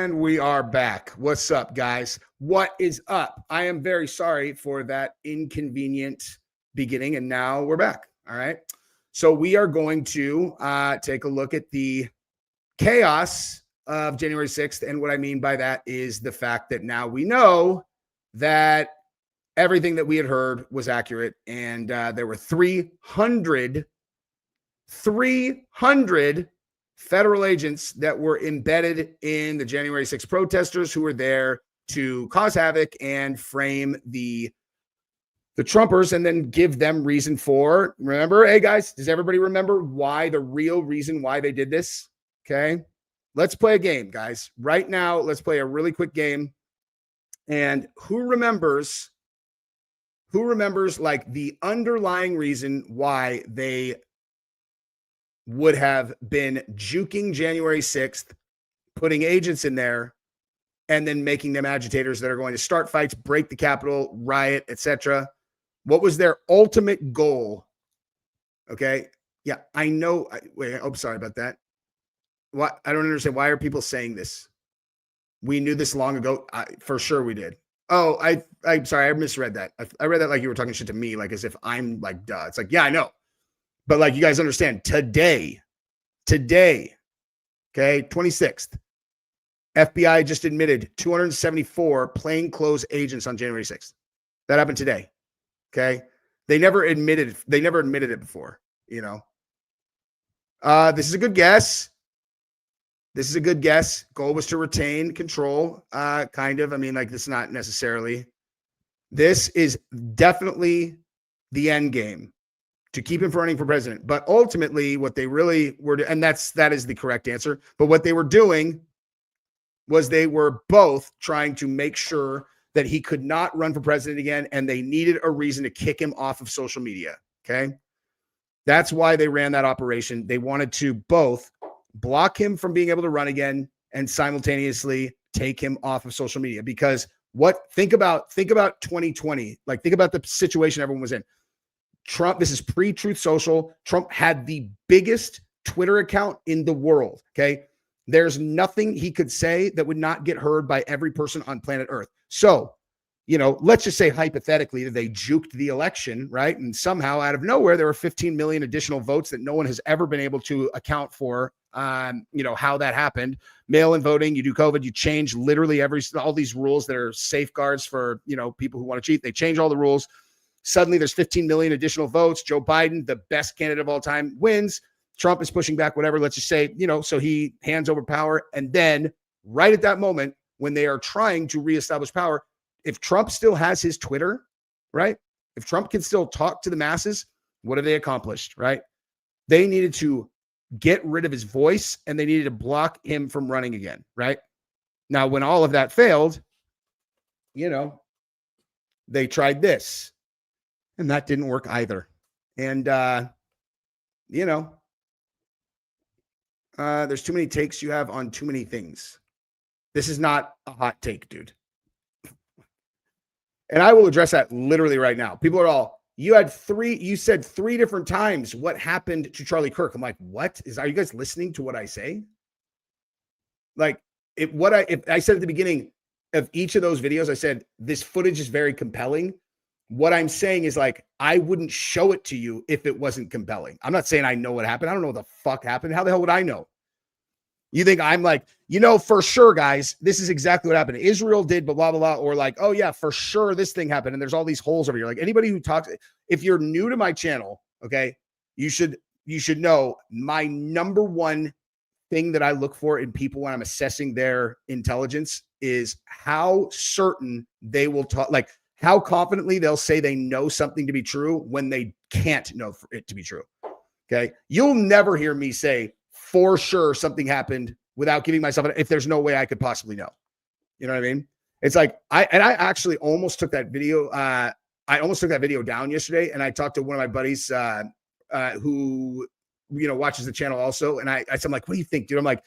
And we are back. What's up, guys? What is up? I am very sorry for that inconvenient beginning, and now we're back. All right. So we are going to take a look at the chaos of January 6th. And what I mean by that is the fact that now we know that everything that we had heard was accurate. And there were 300 federal agents that were embedded in the January 6th protesters who were there to cause havoc and frame the Trumpers and then give them reason for, remember, hey guys, does everybody remember why, the real reason why they did this? Okay. Let's play a game, guys. Right now, let's play a really quick game. And who remembers like the underlying reason why they would have been juking January 6th, putting agents in there, and then making them agitators that are going to start fights, break the Capitol, riot, etc. What was their ultimate goal? Okay. Yeah, I know. Wait, I'm sorry about that. What? I don't understand. Why are people saying this? We knew this long ago. For sure we did. Oh, I'm sorry. I misread that. I read that like you were talking shit to me, like as if I'm like, duh. It's like, yeah, I know. But like you guys understand, today, okay, 26th, FBI just admitted 274 plainclothes agents on January 6th. That happened today. Okay. They never admitted it before, you know. This is a good guess. Goal was to retain control, kind of. I mean, like, this is not necessarily. This is definitely the end game, to keep him from running for president. But ultimately, what they really were, and that is the correct answer. But what they were doing was they were both trying to make sure that he could not run for president again, and they needed a reason to kick him off of social media. Okay. That's why they ran that operation. They wanted to both block him from being able to run again and simultaneously take him off of social media. Because think about 2020, like think about the situation everyone was in. Trump, this is pre-Truth Social. Trump had the biggest Twitter account in the world. Okay. There's nothing he could say that would not get heard by every person on planet Earth. So, you know, let's just say hypothetically that they juked the election, right? And somehow out of nowhere, there were 15 million additional votes that no one has ever been able to account for. You know, how that happened. Mail-in voting, you do COVID, you change literally all these rules that are safeguards for, you know, people who want to cheat. They change all the rules. Suddenly there's 15 million additional votes. Joe Biden, the best candidate of all time, wins. Trump is pushing back, whatever. Let's just say, you know, so he hands over power. And then right at that moment, when they are trying to reestablish power, if Trump still has his Twitter, right? If Trump can still talk to the masses, what have they accomplished, right? They needed to get rid of his voice and they needed to block him from running again, right? Now, when all of that failed, you know, they tried this and that didn't work either. And, you know, there's too many takes you have on too many things. This is not a hot take, dude. And I will address that literally right now. People are all, you said 3 different times what happened to Charlie Kirk. I'm like, what? Are you guys listening to what I say? Like, if I said at the beginning of each of those videos, I said, this footage is very compelling. What I'm saying is, like, I wouldn't show it to you if it wasn't compelling. I'm not saying I know what happened. I don't know what the fuck happened. How the hell would I know? You think I'm like, you know, for sure, guys, this is exactly what happened. Israel did, but blah, blah, blah. Or like, oh yeah, for sure this thing happened. And there's all these holes over here. Like, anybody who talks, if you're new to my channel, okay, you should know my number one thing that I look for in people when I'm assessing their intelligence is how certain they will talk, like how confidently they'll say they know something to be true when they can't know for it to be true. Okay. You'll never hear me say, for sure something happened without giving myself, if there's no way I could possibly know. You know what I mean? It's like, I actually almost took that video. I almost took that video down yesterday. And I talked to one of my buddies who, you know, watches the channel also. And I said, I'm like, what do you think, dude? I'm like,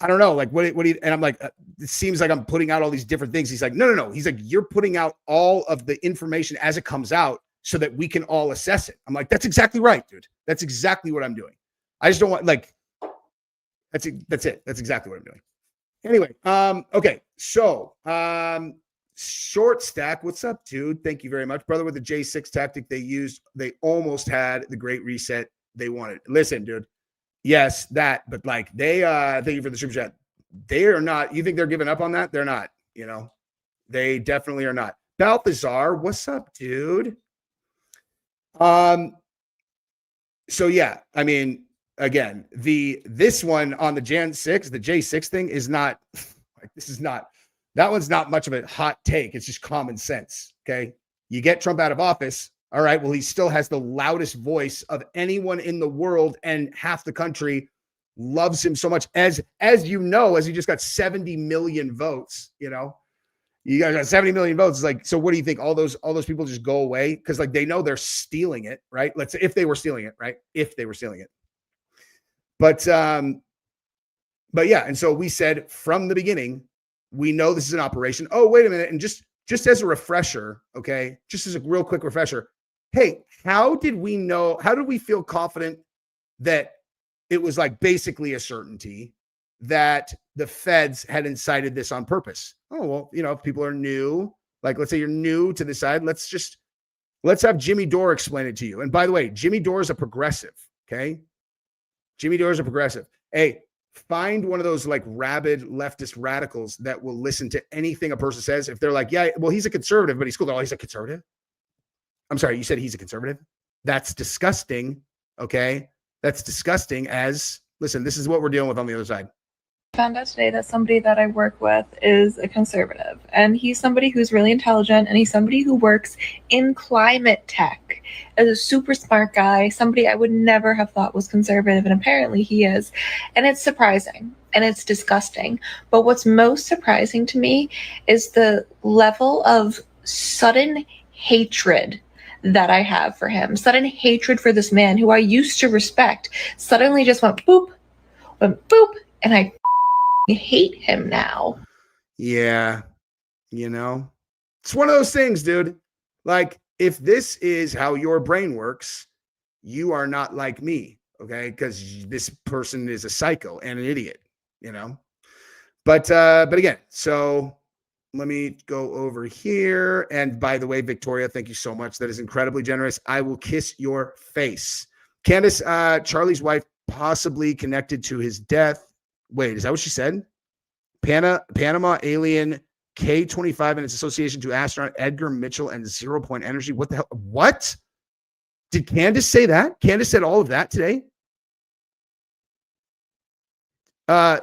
I don't know. Like, what do you, and I'm like, it seems like I'm putting out all these different things. He's like, no. He's like, you're putting out all of the information as it comes out so that we can all assess it. I'm like, that's exactly right, dude. That's exactly what I'm doing. I just don't want, like, that's it. That's exactly what I'm doing. Anyway, okay. So, short stack, what's up, dude? Thank you very much, brother. With the J6 tactic they used, they almost had the great reset they wanted. Listen, dude. Yes, that, but like they thank you for the super chat. They are not, you think they're giving up on that? They're not, you know, they definitely are not. Balthazar, what's up, dude? So yeah, I mean, again, this one on the Jan 6, the J6 thing is not like that one's not much of a hot take. It's just common sense. Okay. You get Trump out of office. All right. Well, he still has the loudest voice of anyone in the world, and half the country loves him so much. As you know, as he just got 70 million votes, you know. You guys got 70 million votes. It's like, so what do you think? All those people just go away because like they know they're stealing it, right? Let's say if they were stealing it, right? If they were stealing it. But yeah, and so we said from the beginning, we know this is an operation. Oh, wait a minute. And just as a refresher, okay, just as a real quick refresher, hey, how did we feel confident that it was like basically a certainty that the feds had incited this on purpose? Oh, well, you know, if people are new, like let's say you're new to the side, let's have Jimmy Dore explain it to you. And by the way, Jimmy Dore is a progressive, okay? Jimmy Dore is a progressive. Hey, find one of those like rabid leftist radicals that will listen to anything a person says. If they're like, yeah, well, he's a conservative, but he's cool. Oh, he's a conservative? I'm sorry, you said he's a conservative? That's disgusting, okay? That's disgusting listen, this is what we're dealing with on the other side. Found out today that somebody that I work with is a conservative, and he's somebody who's really intelligent, and he's somebody who works in climate tech as a super smart guy, somebody I would never have thought was conservative, and apparently he is. And it's surprising and it's disgusting. But what's most surprising to me is the level of sudden hatred that I have for him, sudden hatred for this man who I used to respect, suddenly just went boop, and I hate him now. Yeah. You know, it's one of those things, dude. Like, if this is how your brain works, you are not like me, okay? Because this person is a psycho and an idiot, you know? But again, so let me go over here. And by the way, Victoria, thank you so much. That is incredibly generous. I will kiss your face. Candace, Charlie's wife possibly connected to his death. Wait, is that what she said? Panama alien K-25 and its association to astronaut Edgar Mitchell and 0 Point Energy. What the hell? What? Did Candace say that? Candace said all of that today? I'm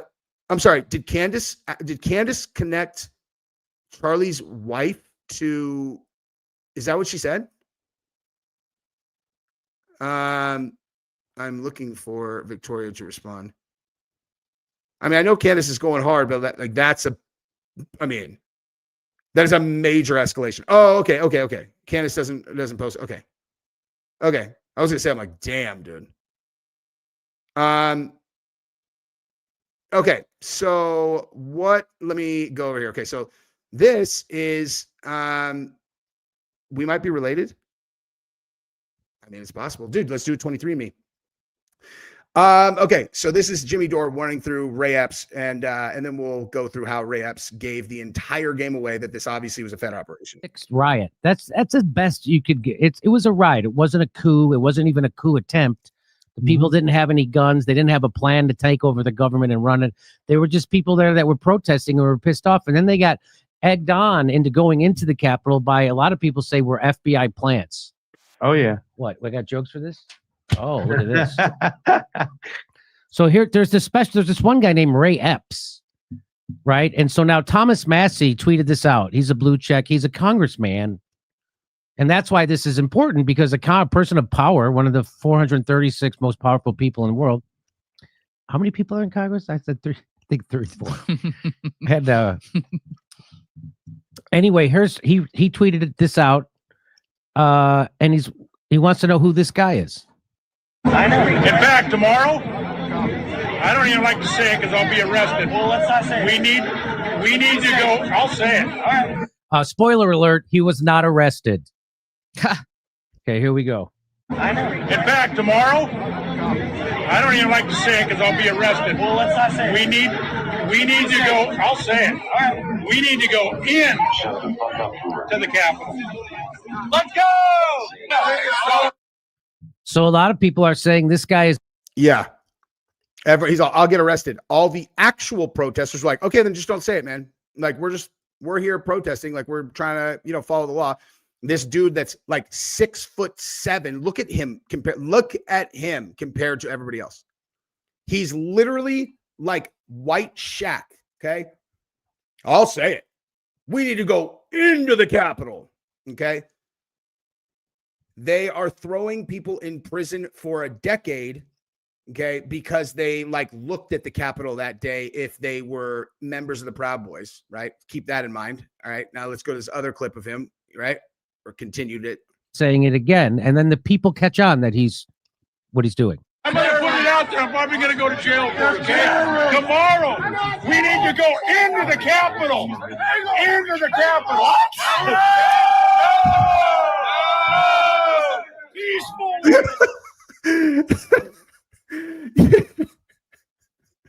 sorry. Did Candace connect Charlie's wife to, is that what she said? I'm looking for Victoria to respond. I mean, I know Candace is going hard, but that is a major escalation. Oh, okay. Candace doesn't post. Okay. I was gonna say, I'm like, damn, dude. Okay. So let me go over here. Okay. So this is, we might be related. I mean, it's possible, dude. Let's do a 23andMe. Okay, so this is Jimmy Dore running through Ray Epps, and then we'll go through how Ray Epps gave the entire game away, that this obviously was a Fed operation. Riot. That's the best you could get. It was a riot. It wasn't a coup. It wasn't even a coup attempt. The people didn't have any guns. They didn't have a plan to take over the government and run it. They were just people there that were protesting or were pissed off, and then they got egged on into going into the Capitol by, a lot of people say, were FBI plants. Oh yeah. What? We got jokes for this? Oh, look at this. So here, there's this one guy named Ray Epps, right? And so now Thomas Massey tweeted this out. He's a blue check. He's a congressman. And that's why this is important, because a person of power, one of the 436 most powerful people in the world. How many people are in Congress? I said I think 34. And anyway, he tweeted this out. And he wants to know who this guy is. I know. In fact, tomorrow, I don't even like to say it because I'll be arrested. Well, let's not say it. We need to go. I'll say it. All right. Spoiler alert, he was not arrested. Okay, here we go. I know. In fact, tomorrow, I don't even like to say it because I'll be arrested. Well, let's not say it. We need to go. I'll say it. We need to go in to the Capitol. Let's go. So a lot of people are saying this guy is Yeah. He's all, I'll get arrested. All the actual protesters were like, okay, then just don't say it, man. Like, we're here protesting. Like, we're trying to, follow the law. This dude that's like 6'7". Look at him compared to everybody else. He's literally like White Shaq. Okay. I'll say it. We need to go into the Capitol. Okay. They are throwing people in prison for a decade. Okay, because they like looked at the Capitol that day if they were members of the Proud Boys, right? Keep that in mind. All right. Now let's go to this other clip of him, right? Or continued it. saying it again, and then the people catch on that what he's doing. I'm going to put it out there. I'm probably going to go to jail for it, okay? Tomorrow, we need to go into the Capitol. Into the Capitol. Peaceful.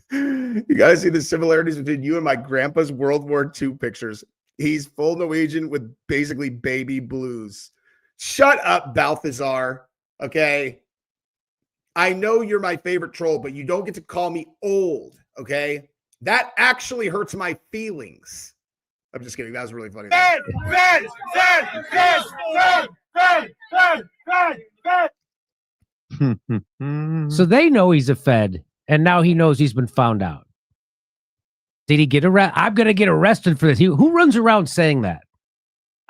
You guys see the similarities between you and my grandpa's World War II pictures. He's full Norwegian with basically baby blues. Shut up, Balthazar. Okay. I know you're my favorite troll, but you don't get to call me old. Okay. That actually hurts my feelings. I'm just kidding. That was really funny. So they know he's a Fed, and now he knows he's been found out. Did he get arrested? I'm going to get arrested for this. Who runs around saying that?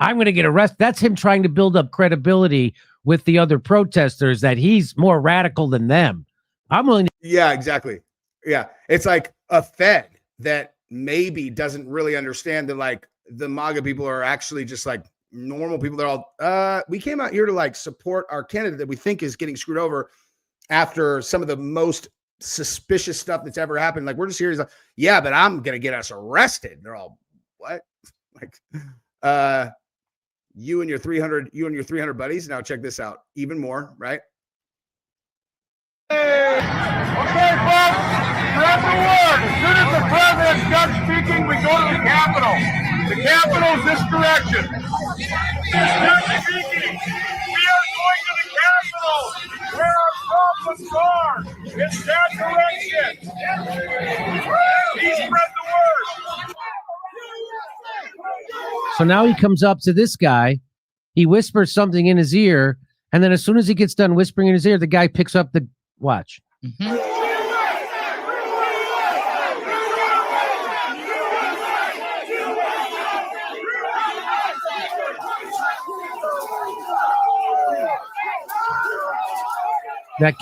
I'm going to get arrested. That's him trying to build up credibility with the other protesters that he's more radical than them. I'm willing to. Yeah, exactly. Yeah. It's like a Fed that maybe doesn't really understand that like the MAGA people are actually just like normal people. They're all, we came out here to like support our candidate that we think is getting screwed over after some of the most suspicious stuff that's ever happened. Like, we're just here. He's like, yeah, but I'm going to get us arrested. They're all, what? Like, you and your 300 buddies. Now check this out. Even more, right? Okay, folks, spread the word. As soon as the president's done speaking, we go to the Capitol. The Capitol's this direction. Mr. Speaking, we are going to the Capitol, where our problems are. It's that direction. He spread the word. So now he comes up to this guy. He whispers something in his ear. And then as soon as he gets done whispering in his ear, the guy picks up the watch. Mm-hmm. That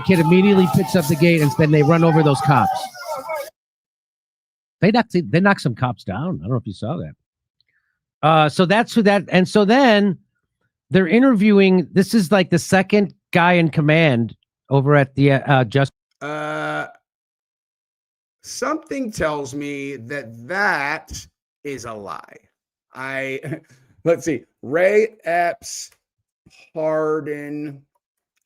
kid immediately picks up the gate, and then they run over those cops. They knock some cops down. I don't know if you saw that. So that's who that. And so then they're interviewing. This is like the second guy in command over at the just. Something tells me that is a lie. Let's see. Ray Epps pardon.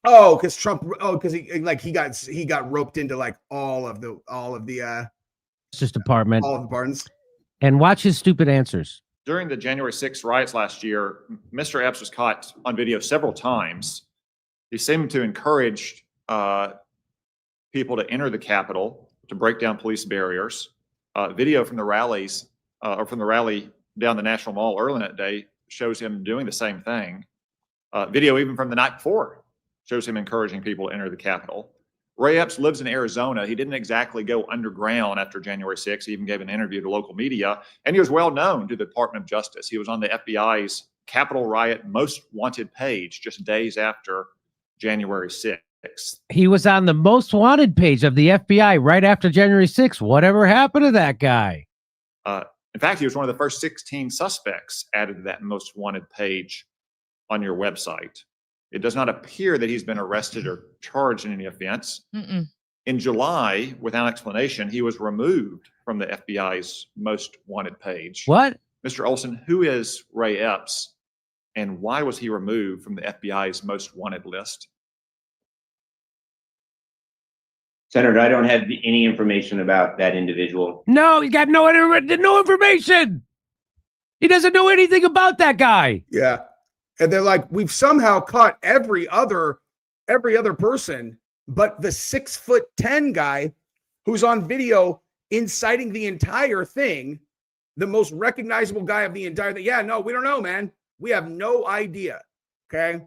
Oh, because Trump. Oh, because he got roped into like all of the Justice Department. All of the pardons. And watch his stupid answers. During the January 6th riots last year, Mr. Epps was caught on video several times. He seemed to encourage people to enter the Capitol, to break down police barriers. Video from the rallies, or from the rally down the National Mall early that day shows him doing the same thing. Video even from the night before shows him encouraging people to enter the Capitol. Ray Epps lives in Arizona. He didn't exactly go underground after January 6th. He even gave an interview to local media, and he was well known to the Department of Justice. He was on the FBI's Capitol Riot Most Wanted page just days after January 6th. He was on the Most Wanted page of the FBI right after January 6th. Whatever happened to that guy? In fact, he was one of the first 16 suspects added to that Most Wanted page on your website. It does not appear that he's been arrested or charged in any offense. Mm-mm. In July, without explanation, he was removed from the FBI's Most Wanted page. What? Mr. Olson, who is Ray Epps, and why was he removed from the FBI's Most Wanted list? Senator, I don't have any information about that individual. No, you got no information. He doesn't know anything about that guy. Yeah. And they're like, we've somehow caught every other person, but the 6'10" guy who's on video inciting the entire thing, the most recognizable guy of the entire thing. Yeah, no, we don't know, man. We have no idea. Okay.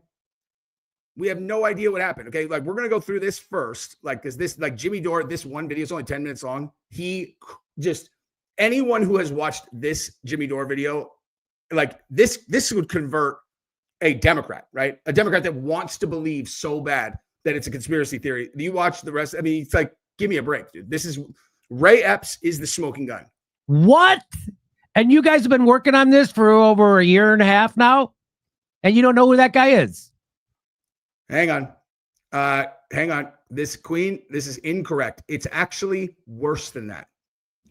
We have no idea what happened. Okay. Like, we're going to go through this first. Like, cause this, like Jimmy Dore, this one video is only 10 minutes long. He just, anyone who has watched this Jimmy Dore video, like this would convert a Democrat, right? A Democrat that wants to believe so bad that it's a conspiracy theory. You watch the rest. I mean, it's like, give me a break, dude. This is Ray Epps is the smoking gun. What? And you guys have been working on this for over a year and a half now, and you don't know who that guy is? Hang on. This is incorrect. It's actually worse than that.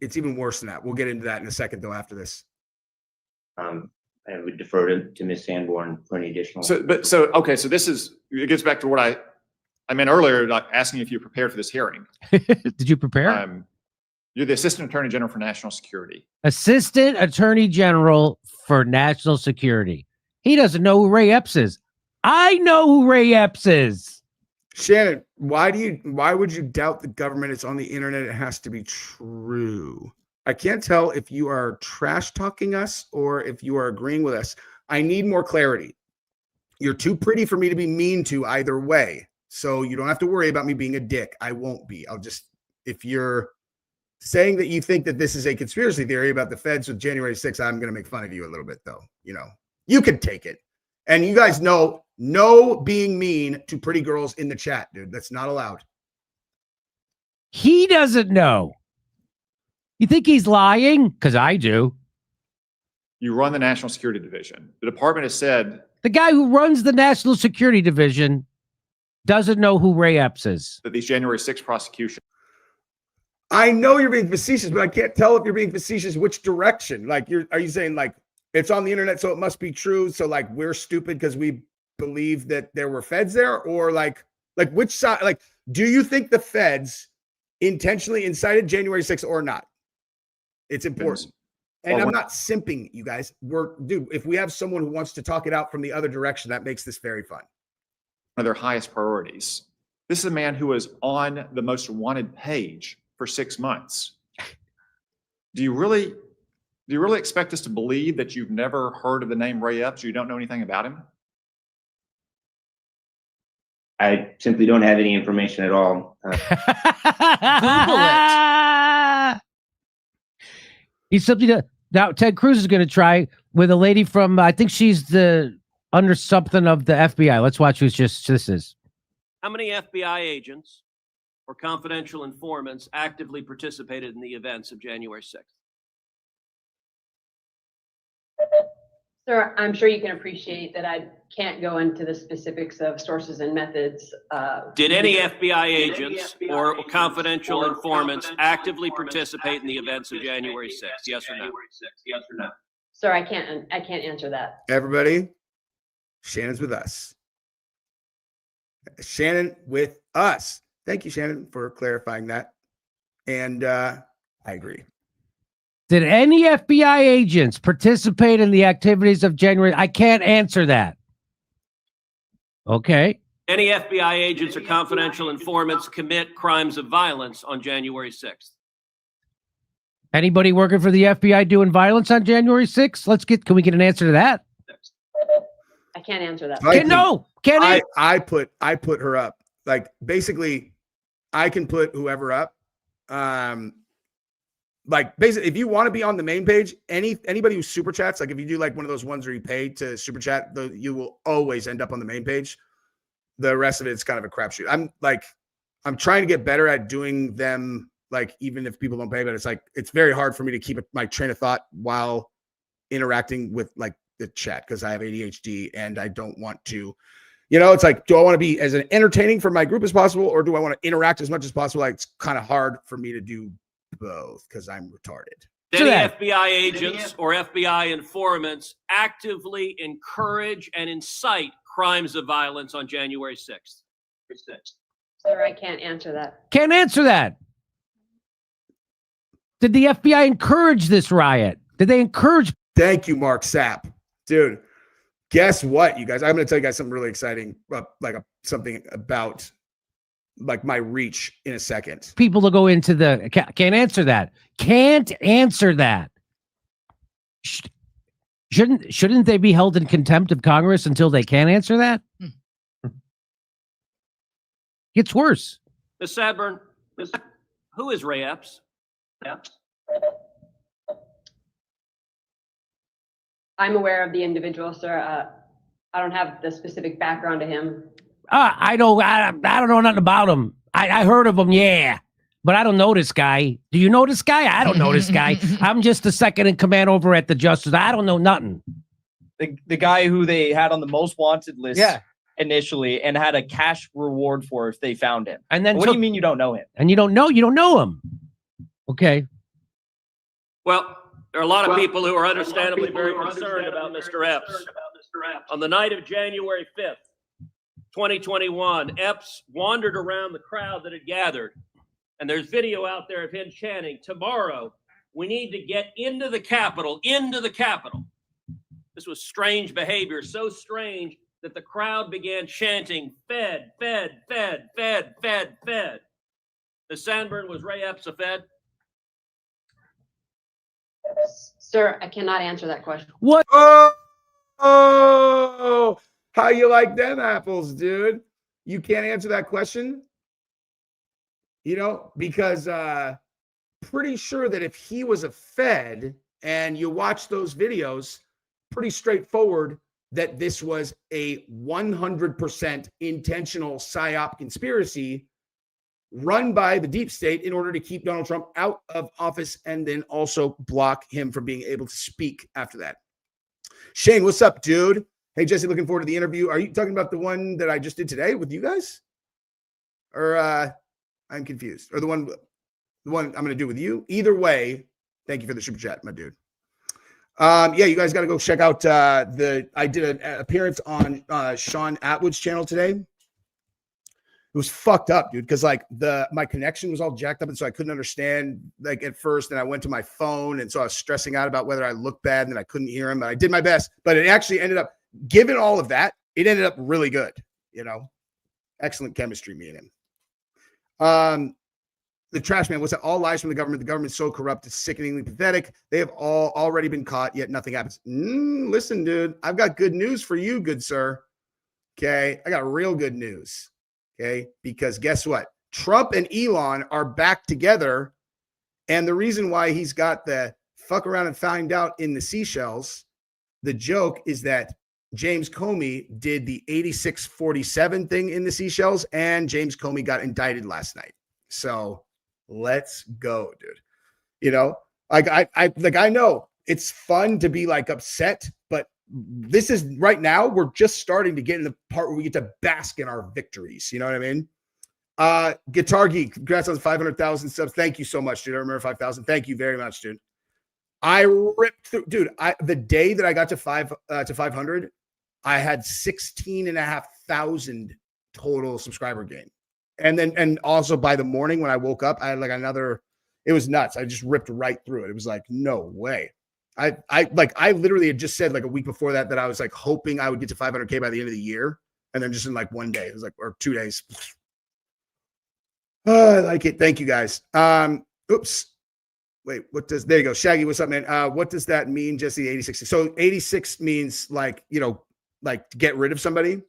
It's even worse than that. We'll get into that in a second, though, after this. I would defer to Ms. Sanborn for any additional. So this is, it gets back to what I meant earlier, like asking if you prepared for this hearing. Did you prepare? You're the Assistant Attorney General for National Security. Assistant Attorney General for National Security. He doesn't know who Ray Epps is. I know who Ray Epps is. Shannon, why would you doubt the government? It's on the internet. It has to be true. I can't tell if you are trash talking us or if you are agreeing with us. I need more clarity. You're too pretty for me to be mean to either way. So you don't have to worry about me being a dick. I won't be. If you're saying that you think that this is a conspiracy theory about the feds with January 6th, I'm going to make fun of you a little bit, though. You know, you can take it. And you guys know, no being mean to pretty girls in the chat, dude. That's not allowed. He doesn't know. You think he's lying? Because I do. You run the National Security Division. The department has said The guy who runs the National Security Division doesn't know who Ray Epps is. that these January 6th prosecutions. I know you're being facetious, but I can't tell if you're being facetious which direction. Like, are you saying like it's on the internet, so it must be true? So like we're stupid because we believe that there were feds there, or like which side? Like, do you think the feds intentionally incited January 6th or not? It's important. And I'm not simping, you guys. Dude, if we have someone who wants to talk it out from the other direction, that makes this very fun. One of their highest priorities. This is a man who was on the most wanted page for 6 months. Do you really expect us to believe that you've never heard of the name Ray Epps? You don't know anything about him? I simply don't have any information at all. Google it. He's something to, now Ted Cruz is going to try with a lady from, I think she's under something of the FBI. Let's watch who's this is. How many FBI agents or confidential informants actively participated in the events of January 6th? Sir, I'm sure you can appreciate that I can't go into the specifics of sources and methods. Did any FBI agents or confidential informants actively participate in the events of January 6th? Yes or no? Sir, I can't answer that. Everybody, Shannon's with us. Shannon with us. Thank you, Shannon, for clarifying that. And I agree. Did any FBI agents participate in the activities of January? I can't answer that. Okay. Any FBI agents or confidential informants commit crimes of violence on January 6th? Anybody working for the FBI doing violence on January 6th? Can we get an answer to that? I can't answer that. I put her up. Like, basically, I can put whoever up. Like, basically, if you want to be on the main page, anybody who super chats, like if you do like one of those ones where you pay to super chat, you will always end up on the main page. The rest of it's kind of a crapshoot. I'm trying to get better at doing them, like, even if people don't pay, but it's very hard for me to keep my train of thought while interacting with like the chat because I have ADHD and I don't want to, it's like, do I want to be as entertaining for my group as possible, or do I want to interact as much as possible? Like, it's kind of hard for me to do both because I'm retarded. Did any FBI agents or FBI informants actively encourage and incite crimes of violence on January 6th? Sir, I can't answer that. Can't answer that. Did the FBI encourage this riot? Did they encourage? Thank you, Mark Sapp. Dude, guess what, you guys? I'm going to tell you guys something really exciting, something about like my reach in a second. People to go into the can't answer that. Can't answer that. Shouldn't they be held in contempt of Congress until they can answer that? Gets worse. Ms. Sadburn, who is Ray Epps? I'm aware of the individual, sir. I don't have the specific background to him. I don't know nothing about him. I heard of him, yeah, but I don't know this guy. Do you know this guy? I don't know this guy. I'm just the second in command over at the Justice. I don't know nothing. The guy who they had on the most wanted list Yeah. initially and had a cash reward for if they found him. And then What do you mean you don't know him? And you don't know him. Okay. Well, there are a lot of people who are understandably very concerned about Mr. Epps. On the night of January 5th, 2021, Epps wandered around the crowd that had gathered. And there's video out there of him chanting, "Tomorrow, we need to get into the Capitol, into the Capitol." This was strange behavior, so strange that the crowd began chanting, "Fed, Fed, Fed, Fed, Fed, Fed." Ms. Sandburn, was Ray Epps a Fed? Sir, I cannot answer that question. What? Oh, how you like them apples, dude? You can't answer that question? You know, because pretty sure that if he was a Fed and you watch those videos, pretty straightforward that this was a 100% intentional PSYOP conspiracy run by the deep state in order to keep Donald Trump out of office and then also block him from being able to speak after that. Shane, what's up, dude? Hey, Jesse, looking forward to the interview. Are you talking about the one that I just did today with you guys? Or I'm confused. Or the one I'm going to do with you? Either way, thank you for the super chat, my dude. Yeah, you guys got to go check out I did an appearance on Sean Atwood's channel today. It was fucked up, dude, because like my connection was all jacked up, and so I couldn't understand like at first. And I went to my phone, and so I was stressing out about whether I looked bad, and then I couldn't hear him. But I did my best. But it actually ended up, given all of that, it ended up really good. You know, excellent chemistry, me and him. The trash man, what's that? All lies from the government. The government's so corrupt, it's sickeningly pathetic. They have all already been caught, yet nothing happens. Listen, dude, I've got good news for you, good sir. Okay, I got real good news. Okay, because guess what? Trump and Elon are back together. And the reason why he's got the fuck around and find out in the seashells, the joke is that James Comey did the 8647 thing in the seashells, and James Comey got indicted last night. So let's go, dude. You know, like I know it's fun to be like upset, but this is right now, we're just starting to get in the part where we get to bask in our victories. You know what I mean? Guitar Geek, congrats on 500,000 subs. Thank you so much, dude. I remember 5,000. Thank you very much, dude. I ripped through, dude. The day that I got to 500, I had 16,500 total subscriber gain. And also by the morning when I woke up, I had like another, it was nuts. I just ripped right through it. It was like, no way. I literally had just said like a week before that I was like hoping I would get to 500K by the end of the year. And then just in like one day, it was like, or 2 days. Oh, I like it. Thank you guys. Oops. Wait, there you go. Shaggy, what's up, man? What does that mean, Jesse? 86. So 86 means like, you know, like to get rid of somebody,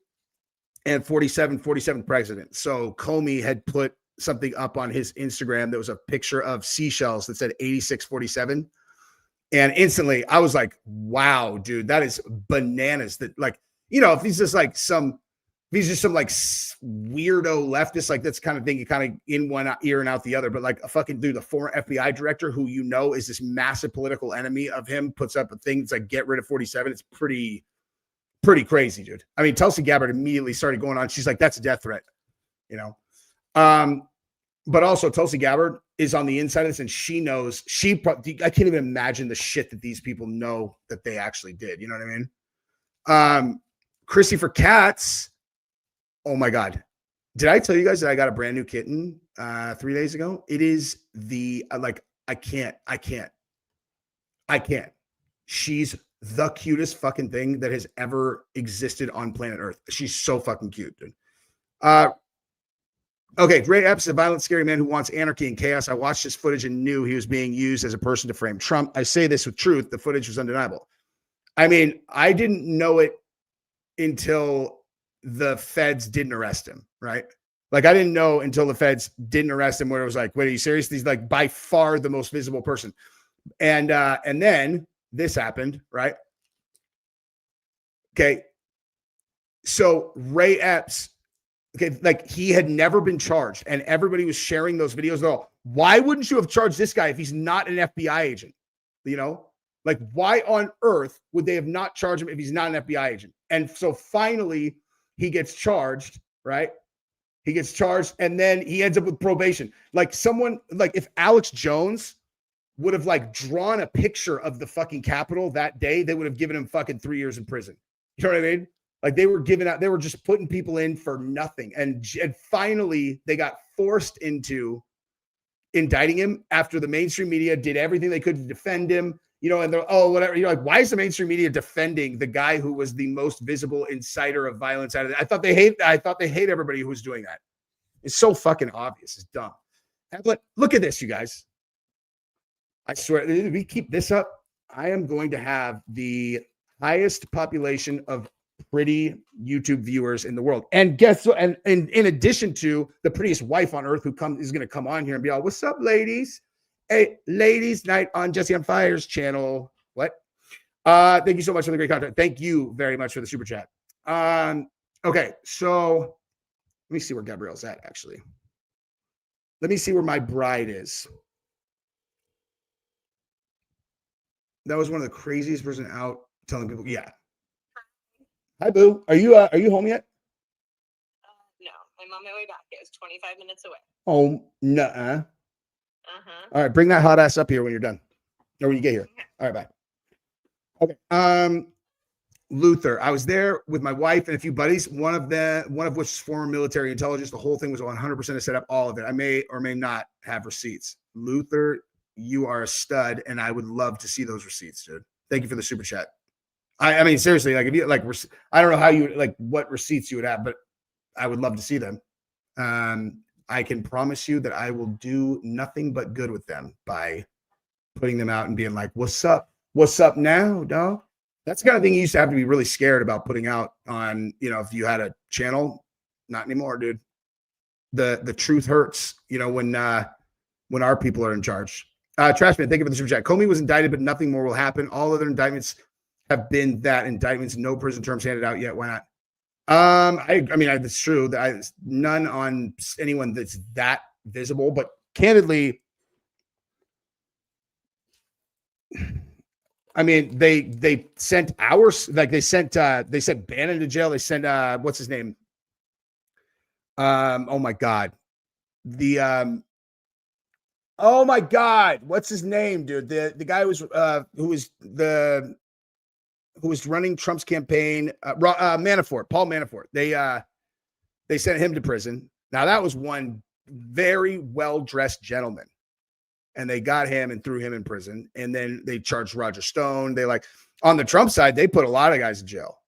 and 47 president. So Comey had put something up on his Instagram that was a picture of seashells that said 8647. And instantly I was like, wow, dude, that is bananas. That like, you know, if he's just some like weirdo leftist, like that's kind of thing, you kind of in one ear and out the other, but like a fucking dude, the former FBI director who, you know, is this massive political enemy of him, puts up a thing that's like, get rid of 47. It's pretty crazy, dude. I mean, Tulsi Gabbard immediately started going on. She's like, that's a death threat, you know? But also Tulsi Gabbard is on the inside of this, and she knows, I can't even imagine the shit that these people know that they actually did. You know what I mean? Chrissy for Cats. Oh my God. Did I tell you guys that I got a brand new kitten 3 days ago? It is the like I can't. She's the cutest fucking thing that has ever existed on planet Earth. She's so fucking cute, dude. Okay, Ray Epps, a violent, scary man who wants anarchy and chaos. I watched his footage and knew he was being used as a person to frame Trump. I say this with truth. The footage was undeniable. I mean, I didn't know it until the feds didn't arrest him, right? Like, I didn't know until the feds didn't arrest him, where it was like, wait, are you serious? He's like by far the most visible person. And then this happened, right? Okay. So Ray Epps, okay, like he had never been charged, and everybody was sharing those videos. They're all, why wouldn't you have charged this guy if he's not an FBI agent? You know, like why on earth would they have not charged him if he's not an FBI agent? And so finally he gets charged, right? He gets charged, and then he ends up with probation. Like someone, like if Alex Jones would have like drawn a picture of the fucking Capitol that day, they would have given him fucking 3 years in prison. You know what I mean? Like they were giving out, they were just putting people in for nothing. And finally they got forced into indicting him after the mainstream media did everything they could to defend him, you know, and they're, oh, whatever. You're like, why is the mainstream media defending the guy who was the most visible inciter of violence out of it? I thought they hate everybody who was doing that. It's so fucking obvious. It's dumb. But look at this, you guys. I swear, if we keep this up, I am going to have the highest population of pretty YouTube viewers in the world. And guess what? And in addition to the prettiest wife on earth who is going to come on here and be all, what's up, ladies? Hey, ladies night on Jesse on Fire's channel. What? Thank you so much for the great content. Thank you very much for the super chat. Okay, so let me see where Gabrielle's at, actually. Let me see where my bride is. That was one of the craziest person out telling people, yeah. Hi, boo. Are you home yet? No, I'm on my way back. It was 25 minutes away. Oh, nuh-uh. All right, bring that hot ass up here when you're done. Or when you get here. All right, bye. Okay. Luther. I was there with my wife and a few buddies, one of which is former military intelligence. The whole thing was 100% to set up all of it. I may or may not have receipts. Luther, you are a stud, and I would love to see those receipts, dude. Thank you for the super chat. I mean, seriously, like if you like, I don't know how you like what receipts you would have, but I would love to see them. I can promise you that I will do nothing but good with them by putting them out and being like, what's up? What's up now, dog? That's the kind of thing you used to have to be really scared about putting out on, you know, if you had a channel. Not anymore, dude. The truth hurts, you know, when our people are in charge. Trashman, thank you for the super chat. Comey was indicted, but nothing more will happen. All other indictments have been that indictments, no prison terms handed out yet. Why not? I mean, it's true that none on anyone that's that visible, but candidly, I mean, they sent ours, like they sent Bannon to jail. They sent what's his name? Oh my God. Oh my God, what's his name, dude? The guy who was running Trump's campaign, Manafort, Paul Manafort. They sent him to prison. Now that was one very well-dressed gentleman, and they got him and threw him in prison. And then they charged Roger Stone. They on the Trump side, they put a lot of guys in jail.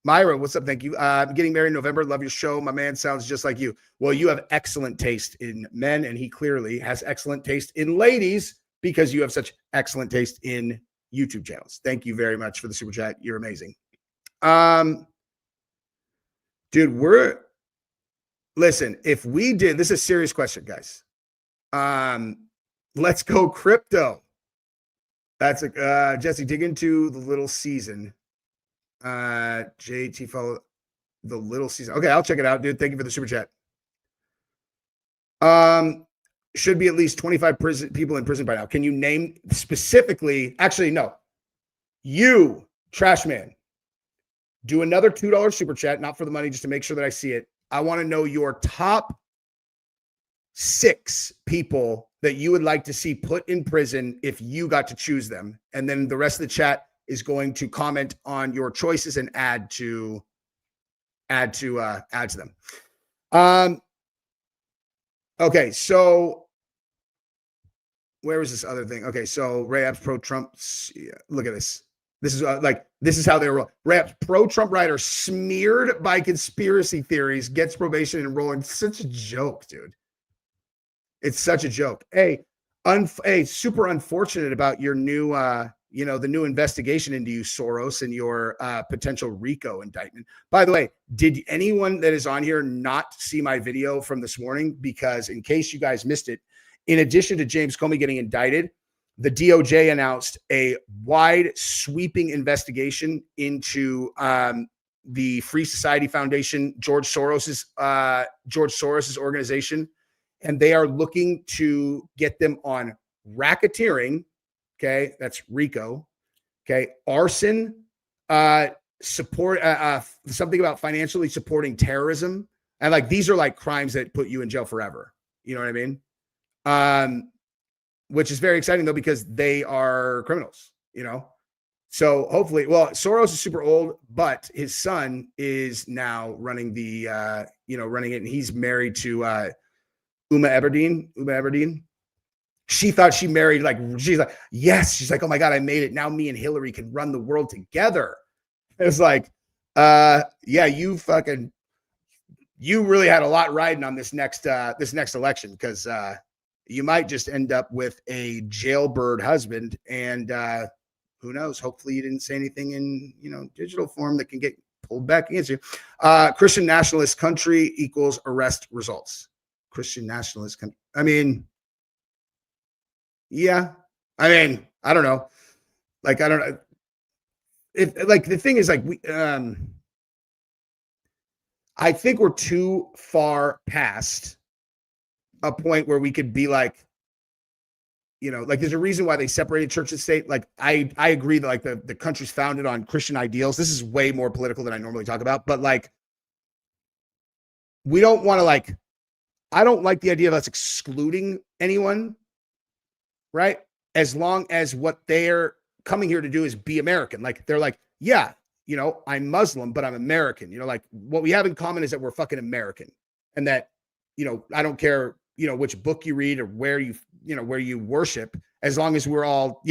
Myra, what's up? Thank you. Getting married in November. Love your show. My man sounds just like you. Well, you have excellent taste in men, and he clearly has excellent taste in ladies because you have such excellent taste in YouTube channels. Thank you very much for the super chat. You're amazing. Dude, listen, if we did, this is a serious question, guys. Let's go crypto. That's Jesse, dig into the little season. JT follow the little season. Okay, I'll check it out, dude. Thank you for the super chat. Should be at least 25 people in prison by now. Can you name specifically? Actually, no. You, trash man, do another $2 super chat, not for the money, just to make sure that I see it. I want to know your top 6 people that you would like to see put in prison if you got to choose them. And then the rest of the chat is going to comment on your choices and add to them. Okay, so where was this other thing? Okay, so Ray Epps pro-Trump. Look at this. This is this is how they roll. Ray Epps pro-Trump writer smeared by conspiracy theories gets probation and enrolling. Such a joke, dude. It's such a joke. Hey, super unfortunate about your new, the new investigation into you, Soros, and your potential RICO indictment. By the way, did anyone that is on here not see my video from this morning? Because in case you guys missed it, in addition to James Comey getting indicted, the DOJ announced a wide sweeping investigation into the Free Society Foundation, George Soros's organization. And they are looking to get them on racketeering. Okay. That's RICO. Okay. Arson, support, something about financially supporting terrorism. And like, these are like crimes that put you in jail forever. You know what I mean? Which is very exciting though, because they are criminals, So hopefully, well, Soros is super old, but his son is now running the, running it. And he's married to, Uma Aberdeen. She thought she married, she's like, yes. She's like, oh my God, I made it. Now me and Hillary can run the world together. It's like, yeah, you really had a lot riding on this next election, because you might just end up with a jailbird husband. And who knows? Hopefully you didn't say anything in, digital form that can get pulled back against you. Christian nationalist country equals arrest results. Christian nationalist country. I mean, yeah. I mean, I don't know. I don't know. If the thing is I think we're too far past a point where we could be there's a reason why they separated church and state. I agree that the country's founded on Christian ideals. This is way more political than I normally talk about, but we don't want to I don't like the idea of us excluding anyone, right? As long as what they're coming here to do is be American. They're yeah, I'm Muslim, but I'm American. What we have in common is that we're fucking American, and that, I don't care, which book you read or where you worship, as long as we're all,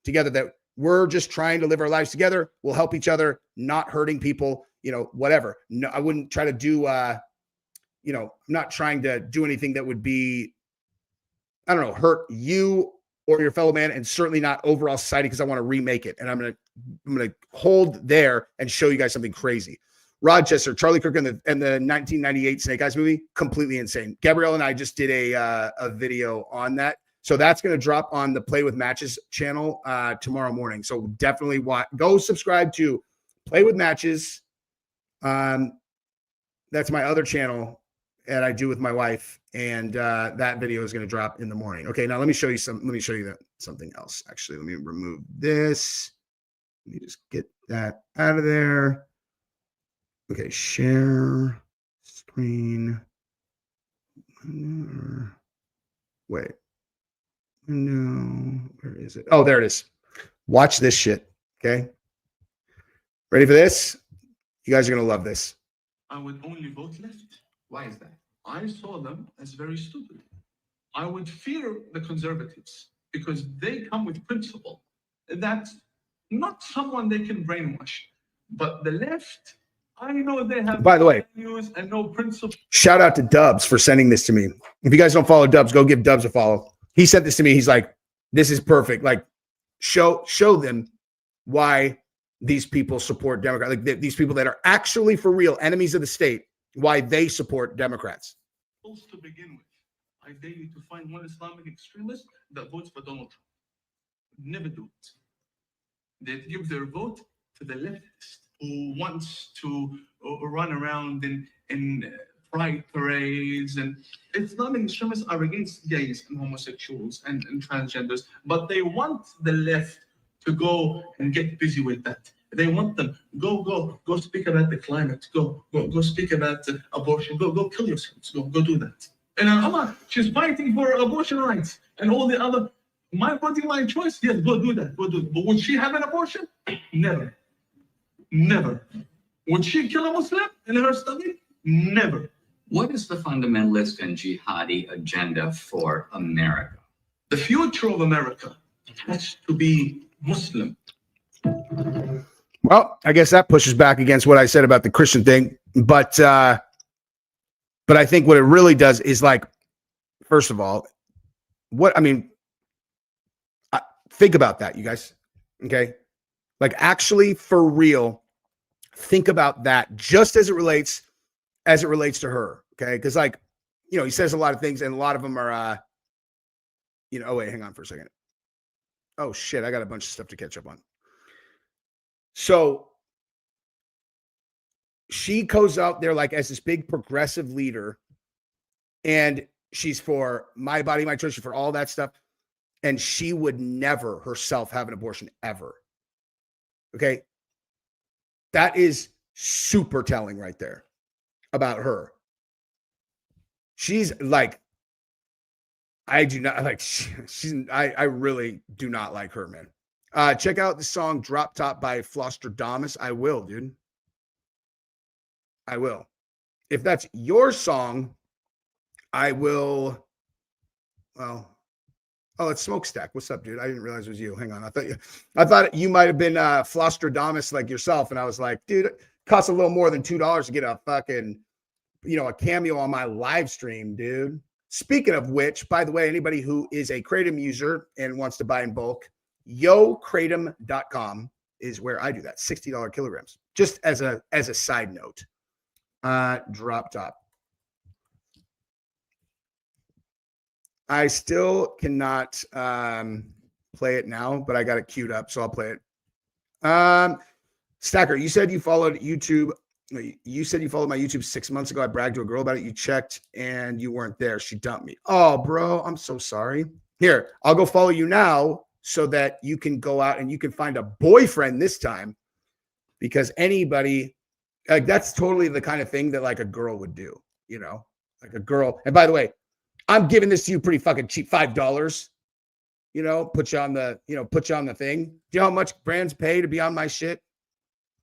together, that we're just trying to live our lives together. We'll help each other, not hurting people, whatever. No, I wouldn't try to do, I'm not trying to do anything that would be, I don't know, hurt you or your fellow man, and certainly not overall society, because I want to remake it. And I'm going to hold there and show you guys something crazy. Rochester, Charlie Kirk and the 1998 Snake Eyes movie, completely insane. Gabrielle and I just did a video on that. So that's going to drop on the Play with Matches channel tomorrow morning. So definitely go subscribe to Play with Matches. That's my other channel that I do with my wife, and that video is going to drop in the morning. Okay, now let me show you something else. Actually, let me remove this. Let me just get that out of there. Okay, share screen. Wait. No, where is it? Oh, there it is. Watch this shit. Okay. Ready for this? You guys are going to love this. I would only vote left. Why is that? I saw them as very stupid. I would fear the conservatives because they come with principle. That's not someone they can brainwash. But the left, I know they have, by the way, values and no principle. Shout out to Dubs for sending this to me. If you guys don't follow Dubs, go give Dubs a follow. He sent this to me. He's like, this is perfect. Show them why these people support Democrats. These people that are actually for real enemies of the state, why they support Democrats. To begin with, I dare you to find one Islamic extremist that votes for Donald Trump. Never do it. They give their vote to the leftist who wants to run around in pride parades. And Islamic extremists are against gays and homosexuals and transgenders, but they want the left to go and get busy with that. They want them go speak about the climate. Go speak about abortion. Go kill yourselves. Go do that. And Allah, she's fighting for abortion rights and all the other. My body, my choice. Yes, go do that. Go do it. But would she have an abortion? Never. Would she kill a Muslim in her study? Never. What is the fundamentalist and jihadi agenda for America? The future of America has to be Muslim. Well, I guess that pushes back against what I said about the Christian thing, but I think what it really does is, like, first of all, think about that, you guys. Okay, like, actually, for real, think about that just as it relates to her. Okay, because, like, he says a lot of things, and a lot of them are, oh wait, hang on for a second. Oh shit, I got a bunch of stuff to catch up on. So she goes out there like as this big progressive leader, and she's for my body, my choice, for all that stuff. And she would never herself have an abortion ever. Okay. That is super telling right there about her. She's like, I do not like, I really do not like her, man. Check out the song Drop Top by Flostradamus. I will, dude. I will. If that's your song, I will. Well, oh, it's Smokestack. What's up, dude? I didn't realize it was you. Hang on. I thought you might have been Flostradamus like yourself. And I was like, dude, it costs a little more than $2 to get a fucking, a cameo on my live stream, dude. Speaking of which, by the way, anybody who is a Kratom user and wants to buy in bulk, yokratom.com is where I do that. $60 kilograms. Just as a side note. Drop Top. I still cannot play it now, but I got it queued up, so I'll play it. Stacker, you said you followed YouTube. You said you followed my YouTube 6 months ago. I bragged to a girl about it. You checked and you weren't there. She dumped me. Oh, bro, I'm so sorry. Here, I'll go follow you now so that you can go out and you can find a boyfriend this time, because anybody, like, that's totally the kind of thing that like a girl would do, like a girl. And by the way, I'm giving this to you pretty fucking cheap, $5. Put you on the thing. Do you know how much brands pay to be on my shit?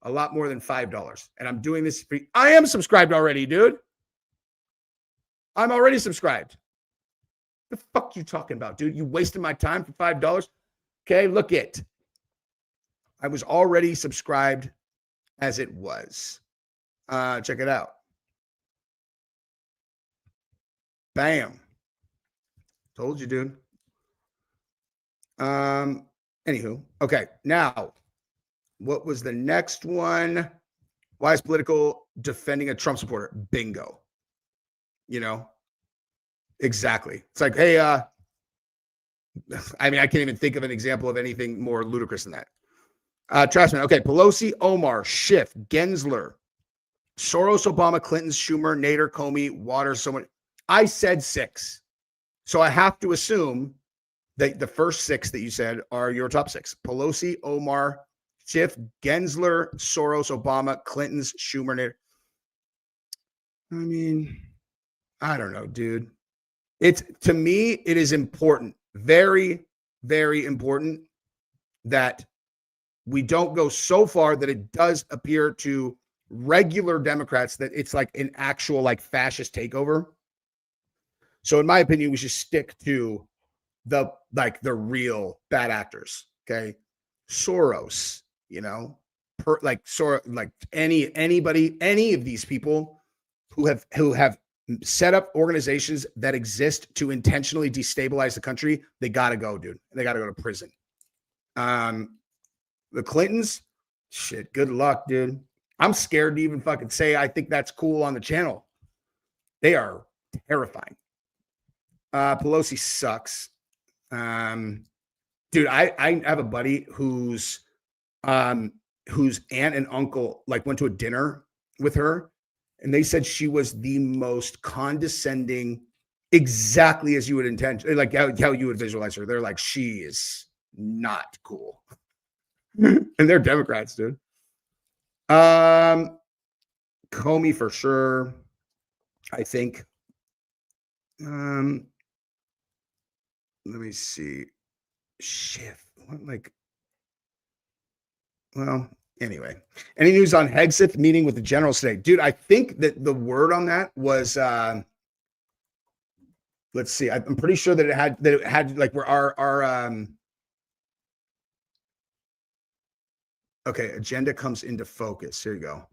A lot more than $5. And I'm doing this free. I am subscribed already, dude. I'm already subscribed. The fuck you talking about, dude? You wasted my time for $5? Okay, look it. I was already subscribed as it was. Check it out. Bam. Told you, dude. Anywho, okay. Now, what was the next one? Why is political defending a Trump supporter? Bingo. Exactly. It's like, hey, I can't even think of an example of anything more ludicrous than that. Trashman. Okay. Pelosi, Omar, Schiff, Gensler, Soros, Obama, Clinton, Schumer, Nader, Comey, Waters, someone. I said 6. So I have to assume that the first 6 that you said are your top 6. Pelosi, Omar, Schiff, Gensler, Soros, Obama, Clinton's, Schumer, Nader. I don't know, dude. To me, it is important, very, very important, that we don't go so far that it does appear to regular Democrats that it's like an actual like fascist takeover. So in my opinion, we should stick to the real bad actors. Okay. Soros, anybody, any of these people who have set up organizations that exist to intentionally destabilize the country, they got to go, dude. They got to go to prison. The Clintons, shit, good luck, dude. I'm scared to even fucking say I think that's cool on the channel. They are terrifying. Pelosi sucks. Dude, I have a buddy whose aunt and uncle like went to a dinner with her, and they said she was the most condescending, exactly as you would intend, like how you would visualize her. They're like, she is not cool. And they're Democrats, dude. Comey for sure, I think. Let me see. Schiff. What, well, Anyway, any news on Hegseth meeting with the generals today? Dude, I think that the word on that was let's see. I'm pretty sure that it had like where our okay, agenda comes into focus. Here you go.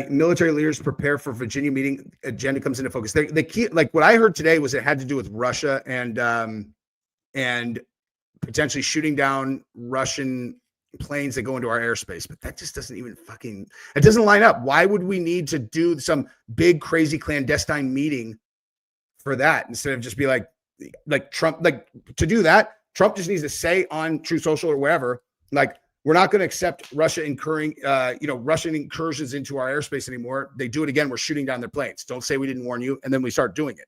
Military leaders prepare for Virginia meeting. Agenda comes into focus. They keep, like what I heard today was it had to do with Russia and potentially shooting down Russian planes that go into our airspace. But that just doesn't even it doesn't line up. Why would we need to do some big, crazy clandestine meeting for that instead of just be like Trump, like to do that? Trump just needs to say on True Social or wherever, like, we're not going to accept Russia incurring, Russian incursions into our airspace anymore. They do it again. We're shooting down their planes. Don't say we didn't warn you. And then we start doing it,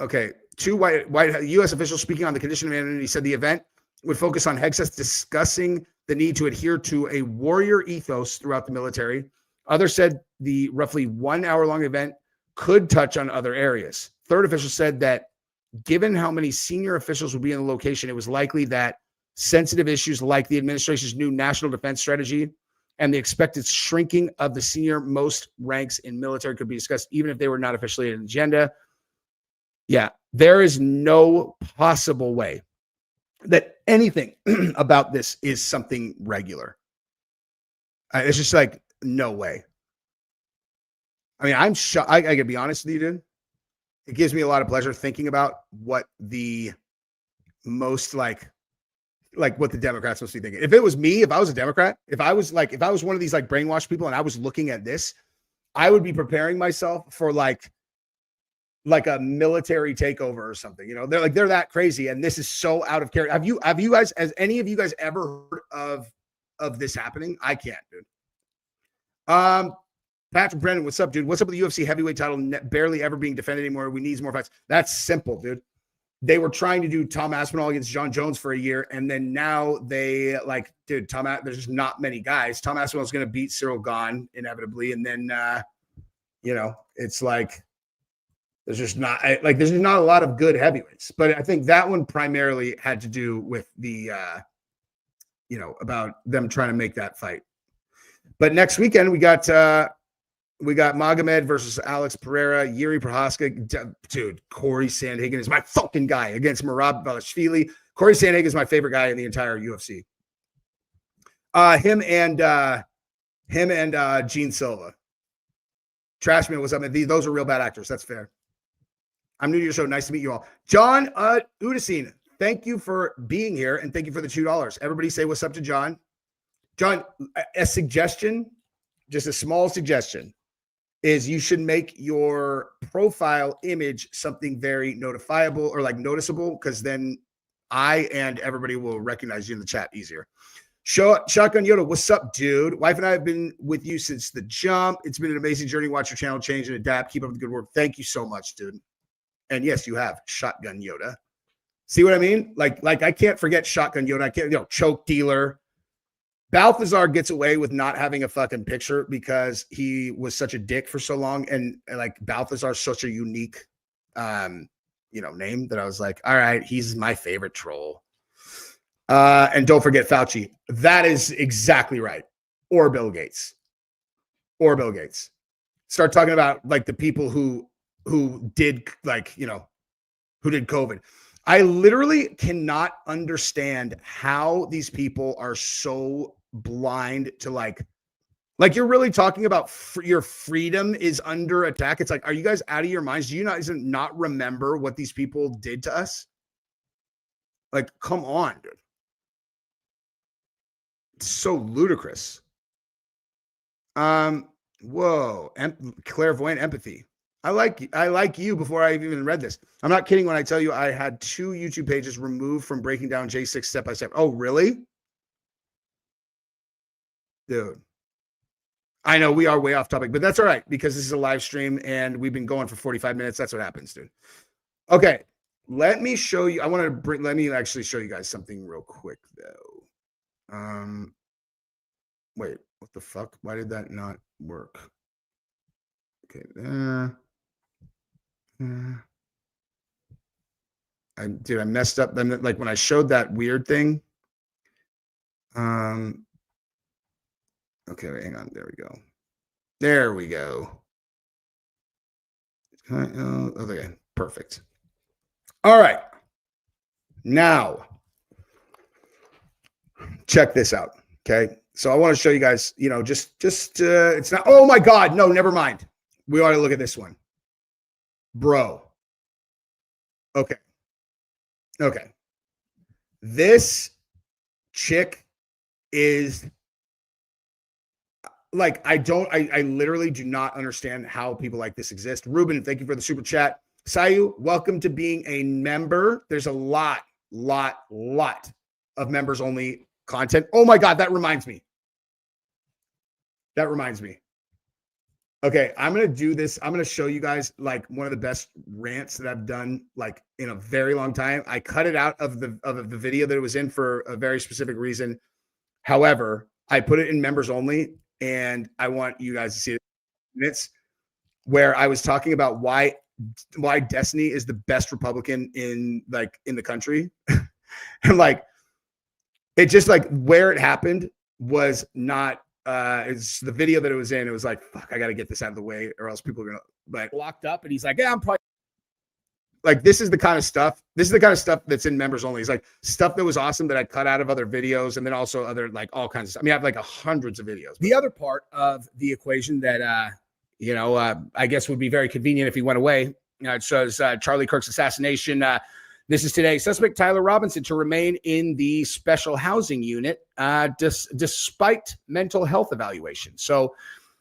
Okay. Two white U.S. officials speaking on the condition of anonymity said the event would focus on Hegseth discussing the need to adhere to a warrior ethos throughout the military. Others said the roughly 1 hour long event could touch on other areas. Third official said that given how many senior officials would be in the location, it was likely that sensitive issues like the administration's new national defense strategy and the expected shrinking of the senior most ranks in military could be discussed, even if they were not officially an agenda. Yeah, there is no possible way that anything about this is something regular. It's just like, no way. I mean, I'm shocked. I gotta be honest with you, dude. It gives me a lot of pleasure thinking about what the most like what the Democrats must be thinking. If it was me, if I was a Democrat, if I was one of these like brainwashed people and I was looking at this, I would be preparing myself for like a military takeover or something. They're that crazy, and this is so out of character. Have you guys, has any of you guys ever heard of this happening? I can't, dude. Patrick Brennan, what's up, dude? What's up with the UFC heavyweight title barely ever being defended anymore? We need more fights. That's simple, dude. They were trying to do Tom Aspinall against John Jones for a year, and then now they dude, there's just not many guys. Tom Aspinall's going to beat Cyril Gahn inevitably, and then it's like there's just not a lot of good heavyweights. But I think that one primarily had to do with the about them trying to make that fight. But next weekend we got Magomed versus Alex Pereira, Yuri Prohaska. Dude, Corey Sandhagen is my fucking guy against Merab Balashvili. Corey Sandhagen is my favorite guy in the entire UFC. Him and Gene Silva. Trashman, what's up, man? Those are real bad actors. That's fair. I'm new to your show. Nice to meet you all. John Udasine, thank you for being here, and thank you for the $2. Everybody say what's up to John. John, a suggestion, just a small suggestion, is you should make your profile image something very notifiable or like noticeable, because then I and everybody will recognize you in the chat easier. Shotgun Yoda, what's up, dude? Wife and I have been with you since the jump. It's been an amazing journey. Watch your channel change and adapt. Keep up the good work. Thank you so much, dude. And yes, you have Shotgun Yoda. See what I mean? Like I can't forget Shotgun Yoda. I can't, choke dealer. Balthazar gets away with not having a fucking picture because he was such a dick for so long. And like Balthazar's such a unique, name that I was like, all right, he's my favorite troll. And don't forget Fauci. That is exactly right. Or Bill Gates. Start talking about like the people who did who did COVID. I literally cannot understand how these people are so blind to like you're really talking about your freedom is under attack. It's like, are you guys out of your minds? Do you not remember what these people did to us? Like, come on, dude. It's so ludicrous. Whoa. Clairvoyant empathy. I like you before I even read this. I'm not kidding when I tell you I had 2 YouTube pages removed from breaking down J6 step by step. Oh, really? Dude. I know we are way off topic, but that's all right because this is a live stream and we've been going for 45 minutes. That's what happens, dude. Okay. Let me show you. Let me actually show you guys something real quick though. Wait, what the fuck? Why did that not work? Okay. I messed up. Then like when I showed that weird thing. Okay, wait, hang on. There we go. There we go. Okay, perfect. All right. Now, check this out. Okay. So I want to show you guys, it's not, oh my God. No, never mind. We ought to look at this one. Bro. Okay. Okay. This chick is like, I literally do not understand how people like this exist. Ruben, thank you for the super chat. Sayu, welcome to being a member. There's a lot of members only content. Oh my God, that reminds me. Okay, I'm going to do this. I'm going to show you guys like one of the best rants that I've done like in a very long time. I cut it out of the video that it was in for a very specific reason. However, I put it in members only, and I want you guys to see it. It's where I was talking about why Destiny is the best Republican in the country. And like, it just like where it happened was not, it's the video that it was in. It was like, fuck, I got to get this out of the way or else people are going to like locked up. And he's like, yeah, I'm probably like, this is the kind of stuff that's in members only. It's like stuff that was awesome that I cut out of other videos. And then also other, like all kinds of stuff. I mean, I have like hundreds of videos. The other part of the equation that, I guess would be very convenient if he went away. It shows Charlie Kirk's assassination. This is today. Suspect Tyler Robinson to remain in the special housing unit despite mental health evaluation. So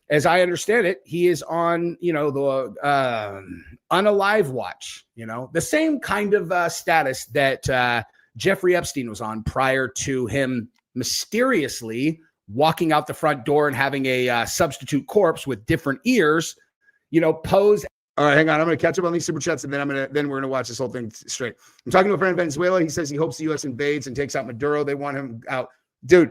as I understand it, he is on, the unalive watch, the same kind of status that Jeffrey Epstein was on prior to him mysteriously walking out the front door and having a substitute corpse with different ears, pose. All right, hang on. I'm going to catch up on these super chats, and then we're going to watch this whole thing straight. I'm talking to a friend in Venezuela. He says he hopes the U.S. invades and takes out Maduro. They want him out. Dude,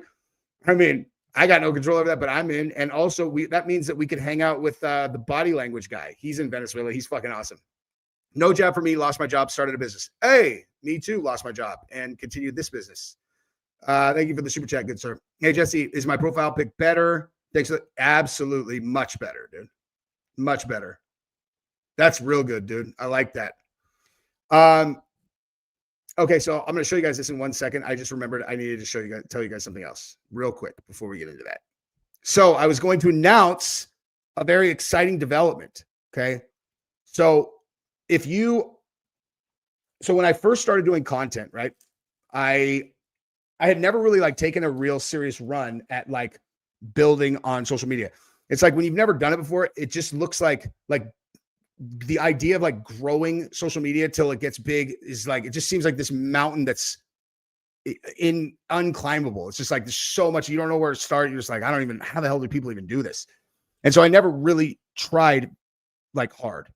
I mean, I got no control over that, but I'm in. And also, that means that we could hang out with the body language guy. He's in Venezuela. He's fucking awesome. No job for me. Lost my job. Started a business. Hey, me too. Lost my job and continued this business. Thank you for the super chat, good sir. Hey, Jesse, is my profile pic better? Thanks. Absolutely. Much better, dude. Much better. That's real good, dude. I like that. Okay, so I'm going to show you guys this in 1 second. I just remembered I needed to tell you guys something else real quick before we get into that. So I was going to announce a very exciting development. Okay. So when I first started doing content, right, I had never really like taken a real serious run at like building on social media. It's like when you've never done it before, it just looks like the idea of like growing social media till it gets big is like, it just seems like this mountain that's unclimbable. It's just like, there's so much, you don't know where to start. You're just like, how the hell do people even do this? And so I never really tried like hard.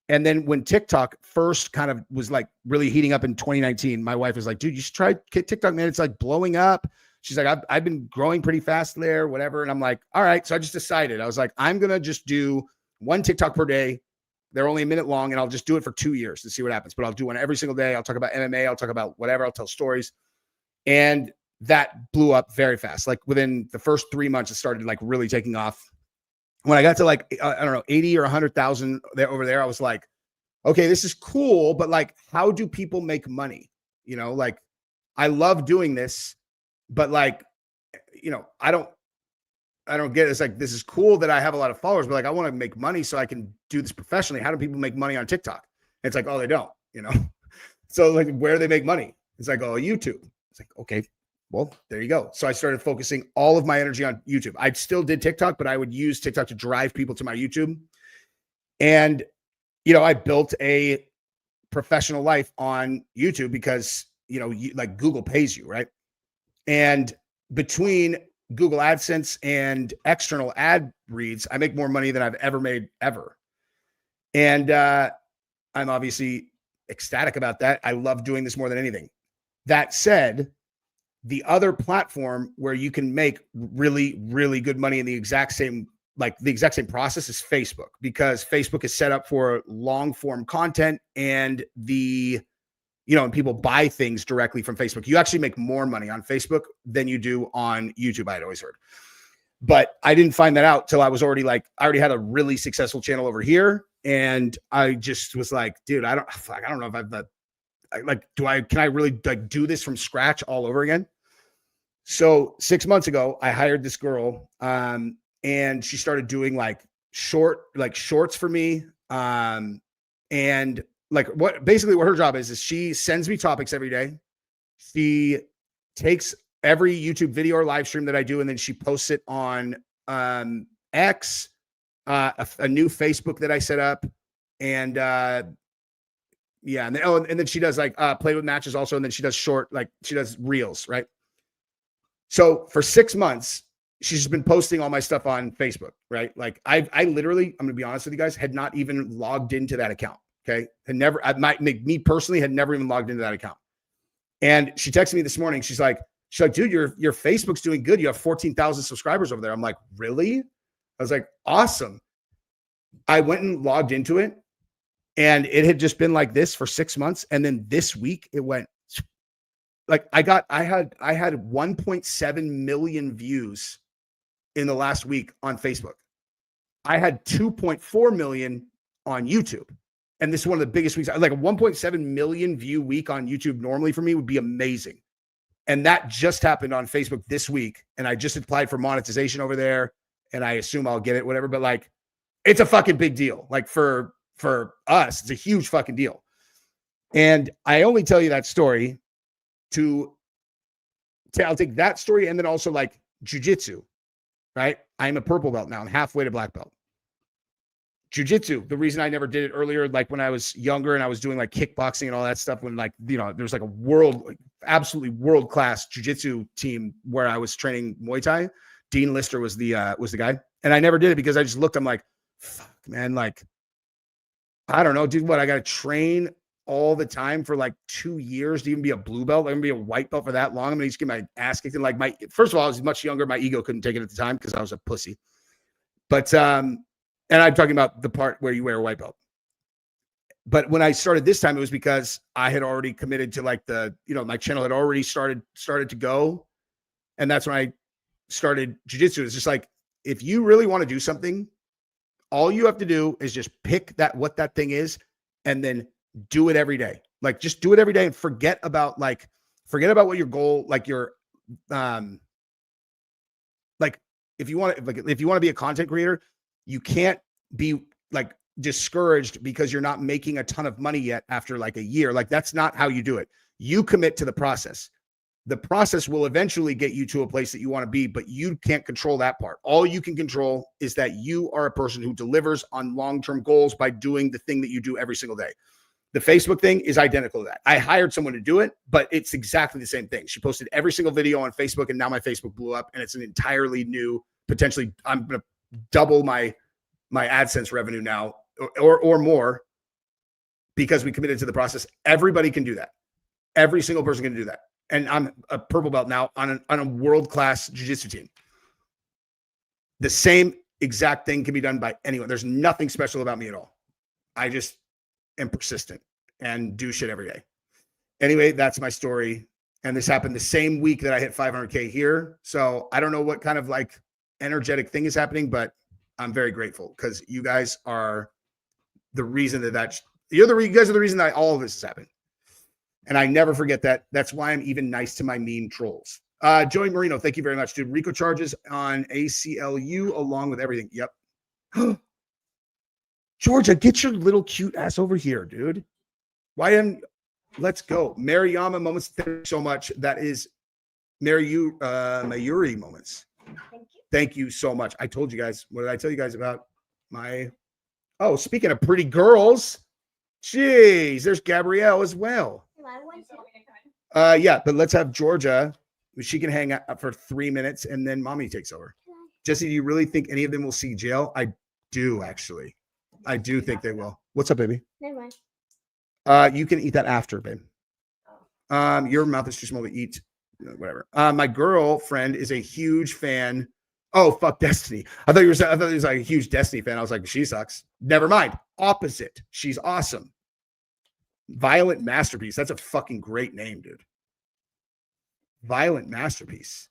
And then when TikTok first kind of was like really heating up in 2019, my wife was like, dude, you should try TikTok, man. It's like blowing up. She's like, I've been growing pretty fast there, whatever. And I'm like, all right. So I just decided, I was like, I'm going to just do one TikTok per day. They're only a minute long, and I'll just do it for 2 years to see what happens. But I'll do one every single day. I'll talk about MMA. I'll talk about whatever. I'll tell stories. And that blew up very fast. Like within the first 3 months, it started like really taking off. When I got to like, 80 or 100,000 over there, I was like, okay, this is cool. But like, how do people make money? Like I love doing this, but like, I don't get it. It's like, this is cool that I have a lot of followers, but like, I want to make money so I can do this professionally. How do people make money on TikTok? And it's like, oh, they don't, So like, where do they make money? It's like, oh, YouTube. It's like, okay, well, there you go. So I started focusing all of my energy on YouTube. I still did TikTok, but I would use TikTok to drive people to my YouTube. And, I built a professional life on YouTube because, like Google pays you, right? And between Google AdSense and external ad reads, I make more money than I've ever made ever. And I'm obviously ecstatic about that. I love doing this more than anything. That said, the other platform where you can make really, really good money in the exact same process is Facebook, because Facebook is set up for long form content, and the you know, and people buy things directly from Facebook. You actually make more money on Facebook than you do on YouTube, I'd always heard. But I didn't find that out till I was already like, I already had a really successful channel over here. And I just was like, dude, I don't know if can I really like do this from scratch all over again? So 6 months ago, I hired this girl, and she started doing like shorts for me. And like what her job is she sends me topics every day. She takes every YouTube video or live stream that I do, and then she posts it on X, a new Facebook that I set up, and yeah, and then she does like play with matches also, and then she does she does reels, right? So for 6 months, she's just been posting all my stuff on Facebook, right? Like I literally, I'm gonna be honest with you guys, had not even logged into that account. Okay, me personally had never even logged into that account. And she texted me this morning. She's like, dude, your Facebook's doing good. You have 14,000 subscribers over there. I'm like, really? I was like, awesome. I went and logged into it, and it had just been like this for 6 months. And then this week it went like I had 1.7 million views in the last week on Facebook. I had 2.4 million on YouTube. And this is one of the biggest weeks. Like a 1.7 million view week on YouTube normally for me would be amazing. And that just happened on Facebook this week. And I just applied for monetization over there, and I assume I'll get it, whatever. But like, it's a fucking big deal. Like for us, it's a huge fucking deal. And I only tell you that story I'll take that story, and then also like jujitsu, right? I'm a purple belt now. I'm halfway to black belt. Jiu-jitsu, the reason I never did it earlier, like when I was younger and I was doing like kickboxing and all that stuff, when like, you know, there's like absolutely world-class jiu-jitsu team where I was training Muay Thai. Dean Lister was the guy. And I never did it because I just looked, I'm like, fuck, man, like, I don't know, dude, I got to train all the time for like 2 years to even be a blue belt. I'm going to be a white belt for that long. I'm going to just get my ass kicked. And like first of all, I was much younger. My ego couldn't take it at the time because I was a pussy. But, and I'm talking about the part where you wear a white belt. But when I started this time, it was because I had already committed to like my channel had already started to go. And that's when I started jiu-jitsu. It's just like, if you really want to do something, all you have to do is just pick what that thing is, and then do it every day. Like just do it every day and forget about what your goal, like your, like if you want to be a content creator, you can't be like discouraged because you're not making a ton of money yet after like a year. Like that's not how you do it. You commit to the process. The process will eventually get you to a place that you want to be, but you can't control that part. All you can control is that you are a person who delivers on long-term goals by doing the thing that you do every single day. The Facebook thing is identical to that. I hired someone to do it, but it's exactly the same thing. She posted every single video on Facebook, and now my Facebook blew up, and it's an entirely new, potentially, I'm going to double my AdSense revenue now or more because we committed to the process. Everybody can do that. Every single person can do that. And I'm a purple belt now on a world-class jiu-jitsu team. The same exact thing can be done by anyone. There's nothing special about me at all. I just am persistent and do shit every day. Anyway, that's my story. And this happened the same week that I hit 500K here. So I don't know what kind of like energetic thing is happening, but I'm very grateful because you guys are the reason you guys are the reason that all of this has happened. And I never forget that. That's why I'm even nice to my mean trolls. Joey Marino, thank you very much, dude. Rico charges on ACLU along with everything. Yep. Georgia, get your little cute ass over here, dude. Let's go. Mariama moments. Thank you so much. That is Mayuri moments. Thank you so much. I told you guys. What did I tell you guys about speaking of pretty girls. Jeez, there's Gabrielle as well. Yeah, but let's have Georgia. She can hang out for 3 minutes and then mommy takes over. Jesse, do you really think any of them will see jail? I do, actually. I do think they will. What's up, baby? Never mind. You can eat that after, babe. Your mouth is too small to eat. Whatever. My girlfriend is a huge fan. Oh, fuck Destiny. I thought he was like a huge Destiny fan. I was like, she sucks. Never mind. Opposite. She's awesome. Violent Masterpiece. That's a fucking great name, dude. Violent Masterpiece.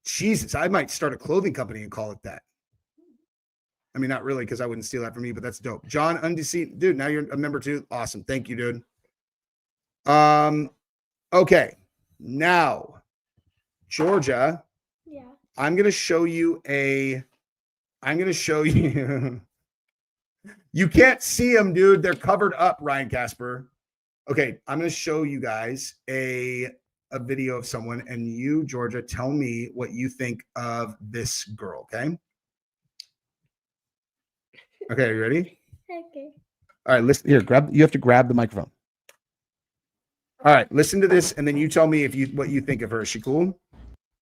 Jesus, I might start a clothing company and call it that. I mean, not really, because I wouldn't steal that from me, but that's dope. John Undeceit, dude. Now you're a member too. Awesome. Thank you, dude. Okay. Now, Georgia. Yeah. I'm gonna show you. You can't see them, dude. They're covered up, Ryan Casper. Okay, I'm gonna show you guys a video of someone, and you, Georgia, tell me what you think of this girl. Okay. Okay, are you ready? Okay. All right, listen here. You have to grab the microphone. All right, listen to this, and then you tell me what you think of her. Is she cool?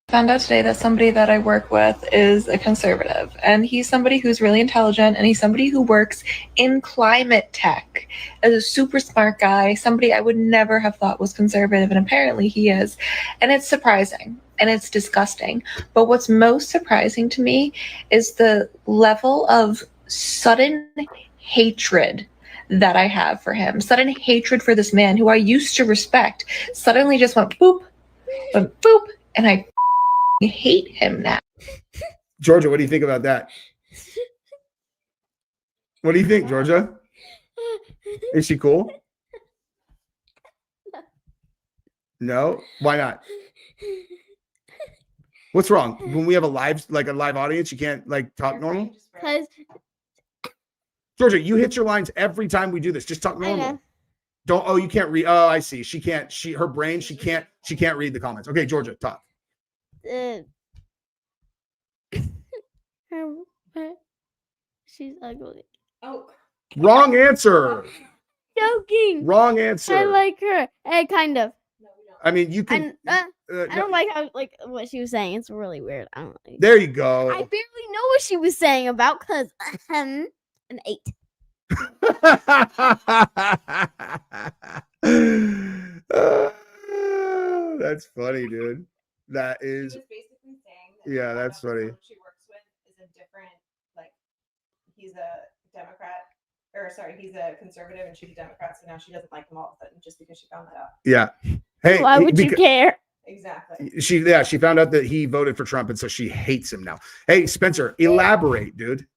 Found out today that somebody that I work with is a conservative, and he's somebody who's really intelligent, and he's somebody who works in climate tech as a super smart guy, somebody I would never have thought was conservative, and apparently he is. And it's surprising and it's disgusting. But what's most surprising to me is the level of sudden hatred that I have for him. Sudden hatred for this man who I used to respect suddenly just went boop, and I hate him now. Georgia, what do you think about that? What do you think, Georgia? Is she cool? No? Why not? What's wrong? When we have a live audience, you can't talk normal? Because Georgia, you hit your lines every time we do this. Just talk normal. You can't read. Oh, I see. She can't read the comments. Okay, Georgia, talk. She's ugly. Oh. Wrong answer. Joking. Wrong answer. I like her. Kind of. I mean, you can. I don't like how what she was saying. It's really weird. I don't like. There you go. I barely know what she was saying about because an 8. That's funny, dude. That is. Basically saying that Yeah, that's funny. She works with is a different, he's a Democrat, he's a conservative and she's a Democrat, so now she doesn't like him all of a sudden just because she found that out. Yeah. Hey, why would you care? Exactly. She found out that he voted for Trump, and so she hates him now. Hey, Spencer, elaborate, dude.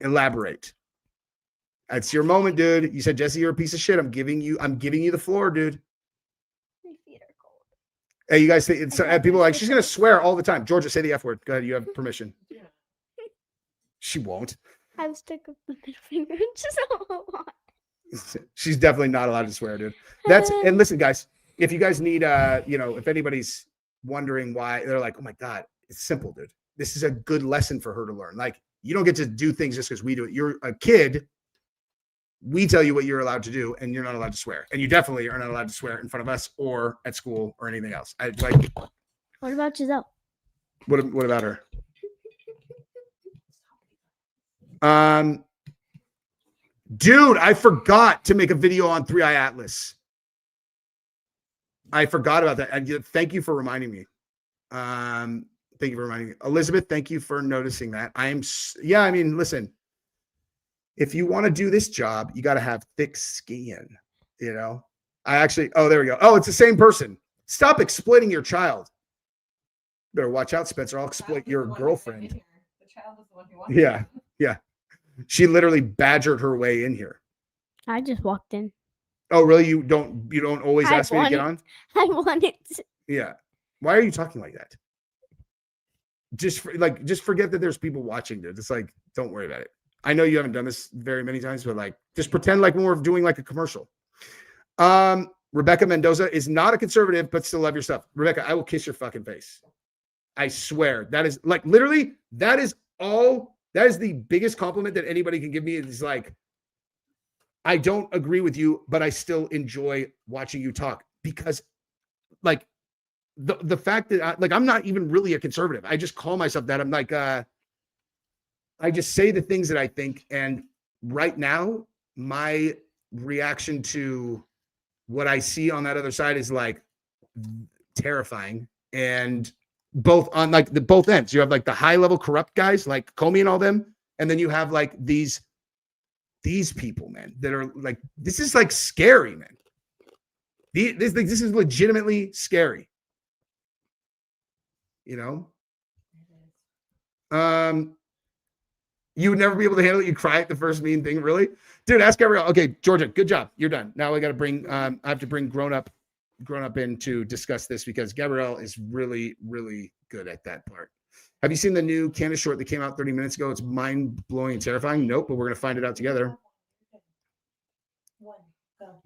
Elaborate. That's your moment, dude. You said, Jesse, you're a piece of shit. I'm giving you the floor, dude. My feet are cold. Hey, you guys think people are like, she's gonna swear all the time. Georgia, say the F word. Go ahead, you have permission. She won't. I've stuck up the middle finger just a lot. She's definitely not allowed to swear, dude. And listen, guys, if you guys need if anybody's wondering why, they're like, oh my God, it's simple, dude. This is a good lesson for her to learn. Like, you don't get to do things just because we do it. You're a kid. We tell you what you're allowed to do, and you're not allowed to swear. And you definitely are not allowed to swear in front of us or at school or anything else. What about Giselle? What about her? Dude, I forgot to make a video on 3i Atlas. I forgot about that. And thank you for reminding me. Thank you for reminding me. Elizabeth, thank you for noticing that. Listen, if you want to do this job, you got to have thick skin, there we go. Oh, it's the same person. Stop exploiting your child. Better watch out, Spencer. I'll exploit your girlfriend. The child is the one who wants Yeah. Yeah. She literally badgered her way in here. I just walked in. Oh, really? You don't always ask me to get on? I wanted to. Yeah. Why are you talking like that? Just forget that there's people watching, dude. It's like, don't worry about it. I know you haven't done this very many times, but just pretend like when we're doing a commercial. Rebecca Mendoza is not a conservative, but still love your stuff. Rebecca, I will kiss your fucking face. I swear. That is literally, that is the biggest compliment that anybody can give me. Is I don't agree with you, but I still enjoy watching you talk because the fact that I'm not even really a conservative. I just call myself that. I'm I just say the things that I think. And right now, my reaction to what I see on that other side is terrifying. And both on both ends, you have the high level corrupt guys like Comey and all them. And then you have these these people, man, that are like, this is like scary, man. This is legitimately scary. You know? You would never be able to handle it. You cry at the first mean thing, really? Dude, ask Gabrielle. Okay, Georgia, good job. You're done. Now I got to bring, I have to bring grown up in to discuss this because Gabrielle is really, really good at that part. Have you seen the new Candace short that came out 30 minutes ago? It's mind-blowing and terrifying. Nope, but we're going to find it out together.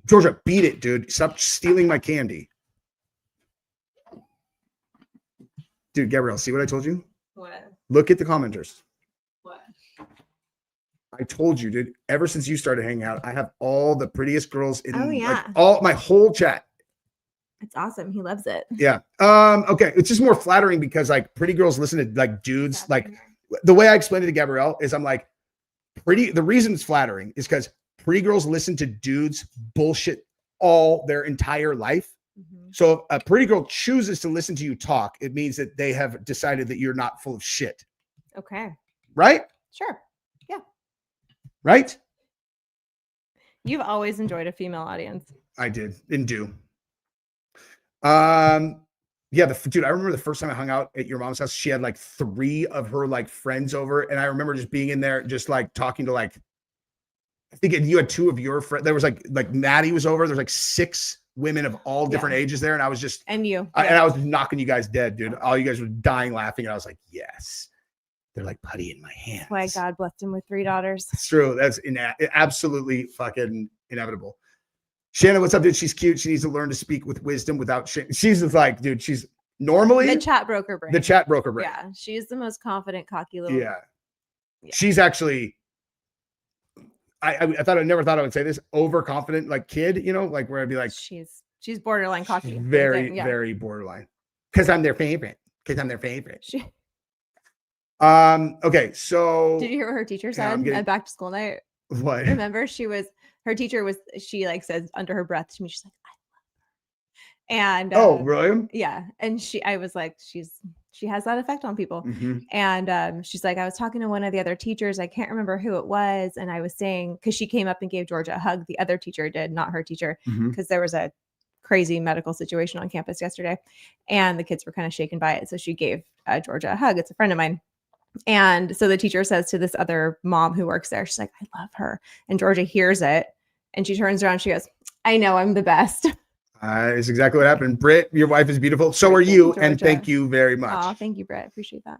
Georgia, beat it, dude. Stop stealing my candy. Dude, Gabrielle, see what I told you? What? Look at the commenters. What? I told you, dude, ever since you started hanging out, I have all the prettiest girls in yeah. like, my whole chat. It's awesome. He loves it. Yeah. Okay. It's just more flattering because like pretty girls listen to like dudes. Like the way I explained it to Gabrielle is I'm like the reason it's flattering is because pretty girls listen to dudes bullshit all their entire life. Mm-hmm. So if a pretty girl chooses to listen to you talk, it means that they have decided that you're not full of shit. Okay. Right? Sure. Yeah. Right? You've always enjoyed a female audience. I did and do. Yeah, dude, I remember the first time I hung out at your mom's house, she had like 3 of her like friends over. And I remember just being in there, just like talking to like, I think you had 2 of your friends. There was like Maddie was over. There's like 6 women of all different ages there. And I was just, and you, and I was knocking you guys dead, dude. All you guys were dying laughing. And I was like, yes, they're like putty in my hands. That's why God blessed him with 3 daughters. It's true. That's absolutely fucking inevitable. Shannon, what's up, dude? She's cute. She needs to learn to speak with wisdom without shame. She's just like, dude, she's normally the chat broker brain. The chat broker brain. Yeah, she's the most confident, cocky little. Yeah. She's actually, I never thought I would say this, overconfident, like kid, you know, like where I'd be like, she's borderline cocky. Very, very borderline. Because I'm their favorite. Okay, so did you hear what her teacher said at back to school night? What? Remember, her teacher like says under her breath to me, she's like, I love her. And oh, really? Yeah. And I was like, she has that effect on people. Mm-hmm. And she's like, I was talking to one of the other teachers. I can't remember who it was. And I was saying, because she came up and gave Georgia a hug. The other teacher did, not her teacher, because there was a crazy medical situation on campus yesterday. And the kids were kind of shaken by it. So she gave Georgia a hug. It's a friend of mine. And so the teacher says to this other mom who works there, she's like, I love her. And Georgia hears it. And she turns around. She goes, I know, I'm the best. It's exactly what happened. Britt, your wife is beautiful. So are you. Georgia. And thank you very much. Oh, thank you, Britt. Appreciate that.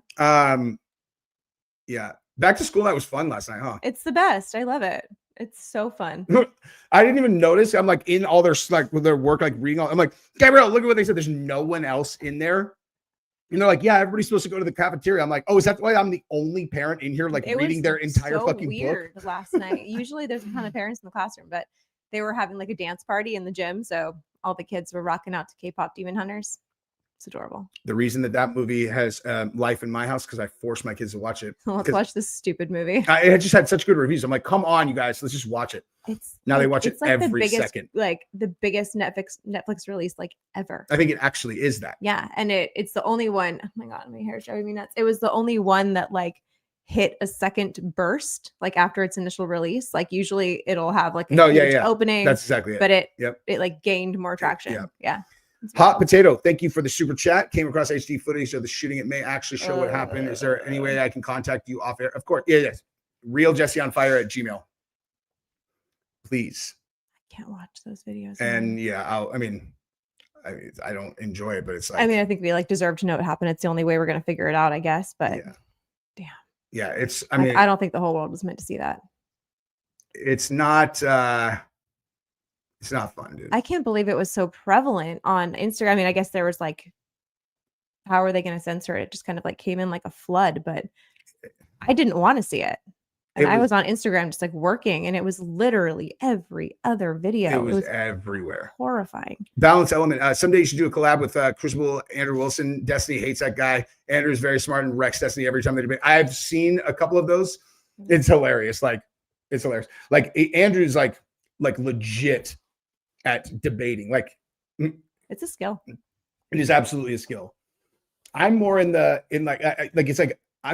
Yeah. Back to school. That was fun last night, huh? It's the best. I love it. It's so fun. I didn't even notice. I'm like in all their like with their work, like reading all. I'm like, Gabrielle, look at what they said. There's no one else in there. And they're like, yeah, everybody's supposed to go to the cafeteria. I'm like, oh, is that why I'm the only parent in here, like reading their entire fucking weird book? Last night. Usually there's a ton of parents in the classroom, but they were having like a dance party in the gym. So all the kids were rocking out to K-pop Demon Hunters. It's adorable. The reason that movie has life in my house because I forced my kids to watch it. Let's watch this stupid movie. It just had such good reviews. I'm like, come on, you guys, let's just watch it. They watch it like every the biggest, second. Like the biggest Netflix release like ever. I think it actually is that. Yeah, and it's the only one. Oh my god, my hair is driving me nuts. It was the only one that like hit a second burst like after its initial release. Like usually it'll have like a huge opening. That's exactly it. But it like gained more traction. Yeah. Hot Potato, thank you for the super chat. Came across HD footage of the shooting. It may actually show what happened. Is there any way I can contact you off air? Of course. Yeah, yes. RealJesseOnFire@gmail. Please. I can't watch those videos. And yeah, I don't enjoy it, but it's like, I mean, I think we like deserve to know what happened. It's the only way we're gonna figure it out, I guess. But damn. Yeah, it's I don't think the whole world was meant to see that. It's not fun, dude. I can't believe it was so prevalent on Instagram. I mean, I guess there was like, how are they going to censor it? It just kind of like came in like a flood, but I didn't want to see it. And I was on Instagram just like working, and it was literally every other video. It was everywhere. Horrifying. Balance Element. Someday you should do a collab with Crucible, Andrew Wilson. Destiny hates that guy. Andrew is very smart and wrecks Destiny every time they debate. I've seen a couple of those. It's hilarious. It's hilarious. Like Andrew's like legit at debating. Like it's a skill. It is absolutely a skill. I'm more I'm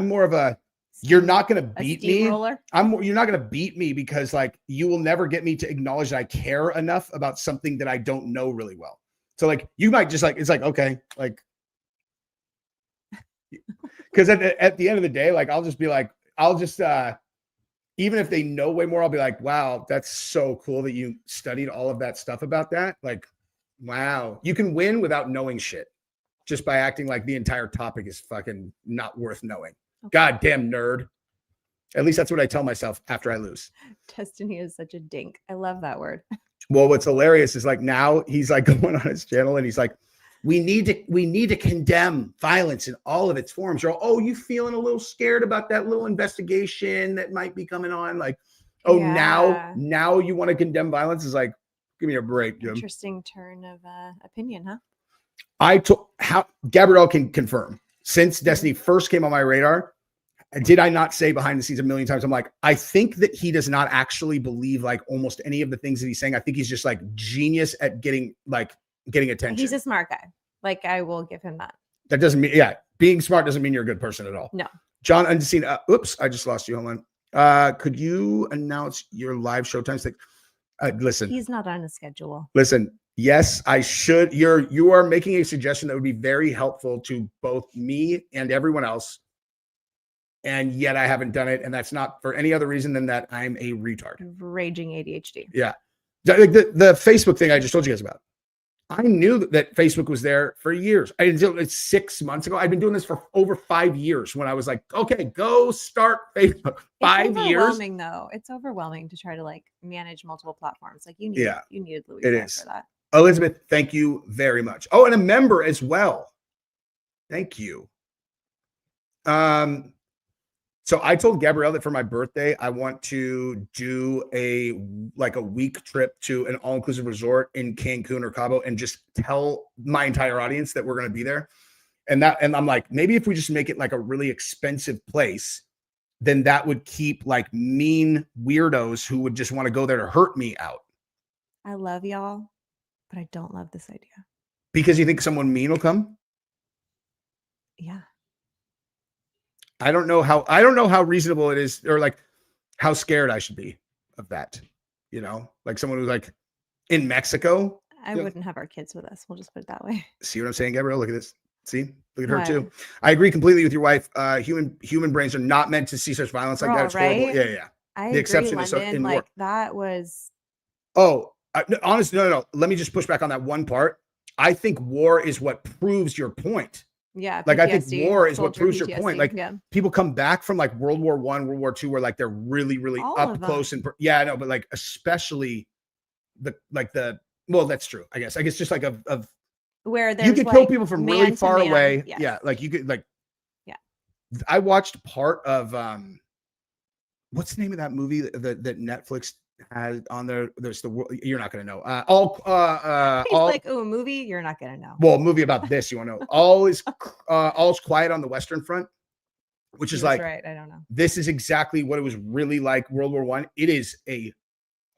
more of a You're not going to beat me. steamroller? You're not going to beat me because like you will never get me to acknowledge that I care enough about something that I don't know really well. So like you might just like, it's like, okay, like, because at the end of the day, like I'll just be like, I'll just even if they know way more, I'll be like, wow, that's so cool that you studied all of that stuff about that. Like, wow, you can win without knowing shit just by acting like the entire topic is fucking not worth knowing. Goddamn nerd. At least that's what I tell myself after I lose. Destiny is such a dink. I love that word. Well, what's hilarious is like now he's like going on his channel and he's like, we need to condemn violence in all of its forms. You're all, oh, you feeling a little scared about that little investigation that might be coming on? Like, oh, Yeah. now you want to condemn violence? Is like, give me a break, Jim. Interesting turn of opinion, huh? How Gabrielle can confirm. Since Destiny first came on my radar, did I not say behind the scenes a million times? I'm like, I think that he does not actually believe like almost any of the things that he's saying. I think he's just like genius at getting attention. He's a smart guy. Like, I will give him that. That doesn't mean, being smart doesn't mean you're a good person at all. No. John Unseen. Oops, I just lost you. Hold on. Could you announce your live showtimes? Listen. He's not on a schedule. Listen. Yes, I should. You are making a suggestion that would be very helpful to both me and everyone else. And yet I haven't done it. And that's not for any other reason than that I'm a retard. Raging ADHD. Yeah. Like the Facebook thing I just told you guys about. I knew that Facebook was there for years. I didn't do it 6 months ago. I've been doing this for over 5 years when I was like, okay, go start Facebook. 5 years. It's overwhelming though. It's overwhelming to try to like manage multiple platforms. Like you needed Louisa for that. Elizabeth, thank you very much. Oh, and a member as well. Thank you. So I told Gabrielle that for my birthday, I want to do a week trip to an all-inclusive resort in Cancun or Cabo and just tell my entire audience that we're going to be there. And I'm like, maybe if we just make it like a really expensive place, then that would keep like mean weirdos who would just want to go there to hurt me out. I love y'all, but I don't love this idea. Because you think someone mean will come? Yeah. I don't know how reasonable it is or like how scared I should be of that. You know, like someone who's like in Mexico. I wouldn't have our kids with us. We'll just put it that way. See what I'm saying, Gabrielle? Look at this. See, look at her too. I agree completely with your wife. Human brains are not meant to see such violence like that. It's horrible. Yeah. I agree, exception London, is in like war. That was. Oh, honestly, no. Let me just push back on that one part. I think war is what proves your point. Yeah. Like PTSD, I think war is what proves PTSD, your point. Like people come back from like World War I, World War II, where like they're really, really up close and I know, but like especially well, that's true. I guess just like of where you could kill people from really far away. Yes. Yeah, like you could like. Yeah. I watched part of what's the name of that movie that Netflix had on there? There's you're not gonna know. Like, oh, a movie you're not gonna know. Well, a movie about this you want to know. All's Quiet on the Western Front, which is like right. I don't know. This is exactly what it was really like. World War I. It is a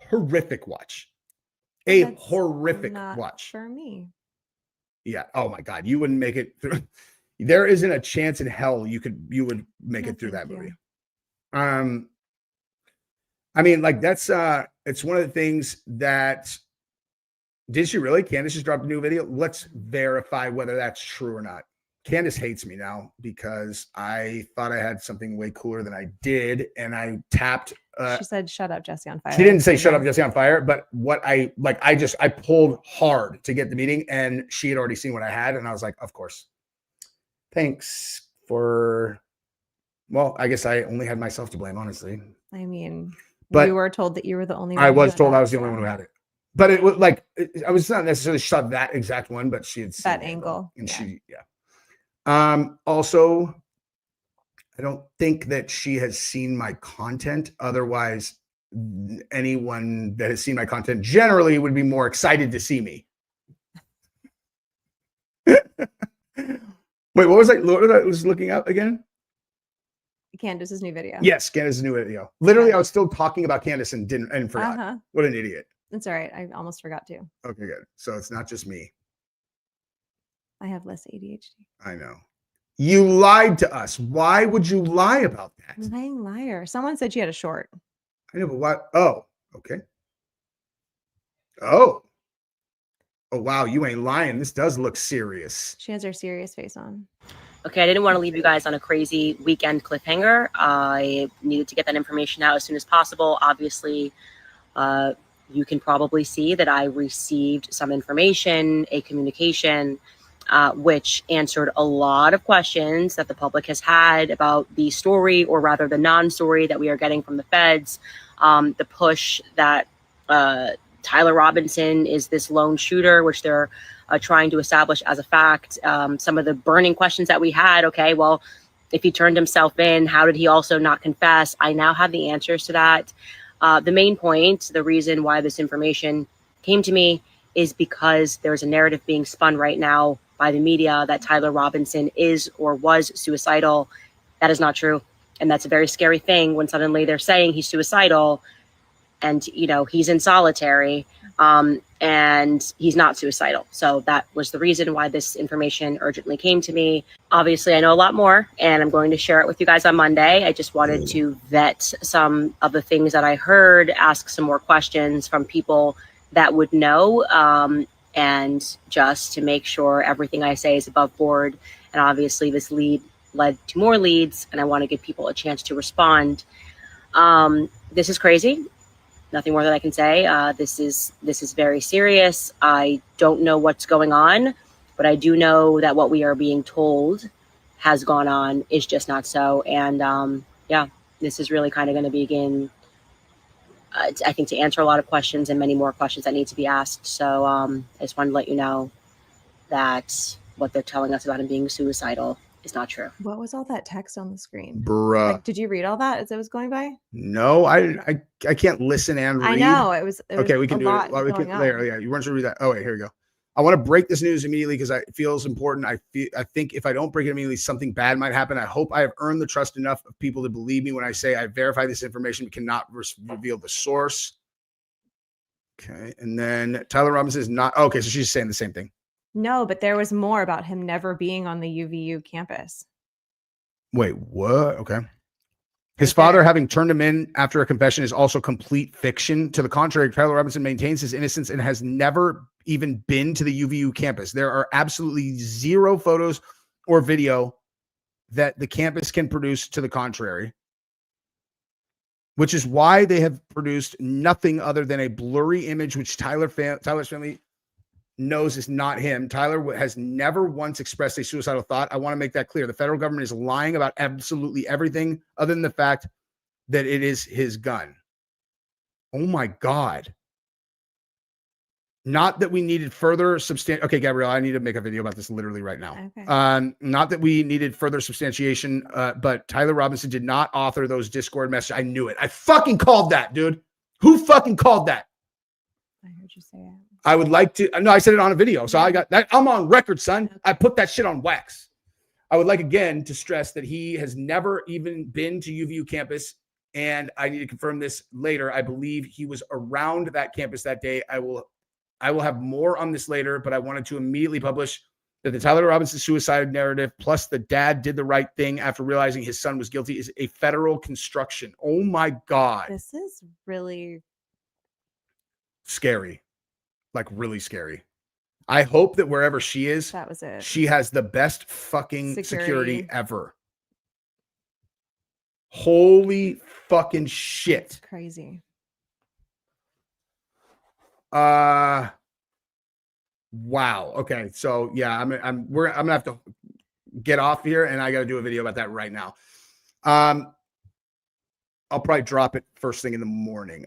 horrific watch. A horrific watch for me. Yeah. Oh my God, you wouldn't make it through. There isn't a chance in hell you would make it through that movie. I mean, like that's it's one of the things that did she really? Candace just dropped a new video. Let's verify whether that's true or not. Candace hates me now because I thought I had something way cooler than I did, and I tapped. She said, "Shut up, Jesse on fire." She didn't say "Shut up, Jesse on fire," but what I pulled hard to get the meeting, and she had already seen what I had, and I was like, "Of course, thanks for." Well, I guess I only had myself to blame, honestly. I mean. But you were told that you were the only one. I was told I was the only one who had it. But it was like, I was not necessarily shot that exact one, but she had seen that angle. And also, I don't think that she has seen my content. Otherwise, anyone that has seen my content generally would be more excited to see me. Wait, what was I was looking up again? Candace's new video. Yes, Candace's new video. Literally, I was still talking about Candace and forgot. Uh-huh. What an idiot. It's all right. I almost forgot to. Okay, good. So it's not just me. I have less ADHD. I know. You lied to us. Why would you lie about that? Lying liar. Someone said she had a short. I know, but what? Oh, okay. Oh. Oh, wow. You ain't lying. This does look serious. She has her serious face on. Okay, I didn't want to leave you guys on a crazy weekend cliffhanger. I needed to get that information out as soon as possible. Obviously, you can probably see that I received some information, a communication, which answered a lot of questions that the public has had about the story, or rather the non-story that we are getting from the feds. The push that Tyler Robinson is this lone shooter, which they're trying to establish as a fact. Some of the burning questions that we had, okay, well, if he turned himself in, how did he also not confess? I now have the answers to that. The main point, the reason why this information came to me, is because there's a narrative being spun right now by the media that Tyler Robinson is or was suicidal. That is not true. And that's a very scary thing when suddenly they're saying he's suicidal and, you know, he's in solitary, and he's not suicidal. So that was the reason why this information urgently came to me. Obviously, I know a lot more, and I'm going to share it with you guys on Monday. I just wanted to vet some of the things that I heard, ask some more questions from people that would know, and just to make sure everything I say is above board. And obviously this lead led to more leads, and I want to give people a chance to respond. This is crazy. Nothing more that I can say. This is very serious. I don't know what's going on, but I do know that what we are being told has gone on is just not so. And yeah, this is really kind of going to begin, I think, to answer a lot of questions and many more questions that need to be asked. So I just wanted to let you know that what they're telling us about him being suicidal is not true. What was all that text on the screen? Bruh. Like, did you read all that as it was going by? No, I can't listen and read. I know it was okay, we can do it. Well, We can later. Yeah, you weren't sure to read that. Oh, wait, here we go. I want to break this news immediately because it feels important. I think if I don't break it immediately, something bad might happen. I hope I have earned the trust enough of people to believe me when I say I verify this information. We cannot reveal the source. Okay, and then Tyler Robinson is not. Okay, so she's saying the same thing. No, but there was more about him never being on the UVU campus. Wait, what? Okay. His father having turned him in after a confession is also complete fiction. To the contrary, Tyler Robinson maintains his innocence and has never even been to the UVU campus. There are absolutely zero photos or video that the campus can produce to the contrary, which is why they have produced nothing other than a blurry image, which Tyler's family knows is not him. Tyler has never once expressed a suicidal thought. I want to make that clear. The federal government is lying about absolutely everything other than the fact that it is his gun. Oh my God. Not that we needed further Okay, Gabrielle, I need to make a video about this literally right now. Okay. Not that we needed further substantiation, but Tyler Robinson did not author those Discord messages. I knew it. I fucking called that, dude. Who fucking called that? I heard you say it. I would like to. No, I said it on a video. So I got that. I'm on record, son. I put that shit on wax. I would like again to stress that he has never even been to UVU campus. And I need to confirm this later. I believe he was around that campus that day. I will have more on this later, but I wanted to immediately publish that the Tyler Robinson suicide narrative plus the dad did the right thing after realizing his son was guilty is a federal construction. Oh my God. This is really scary. Like really scary. I hope that wherever she is, that was it. She has the best fucking security ever. Holy fucking shit. That's crazy. Wow. Okay. So yeah, I'm gonna have to get off here and I got to do a video about that right now. I'll probably drop it first thing in the morning.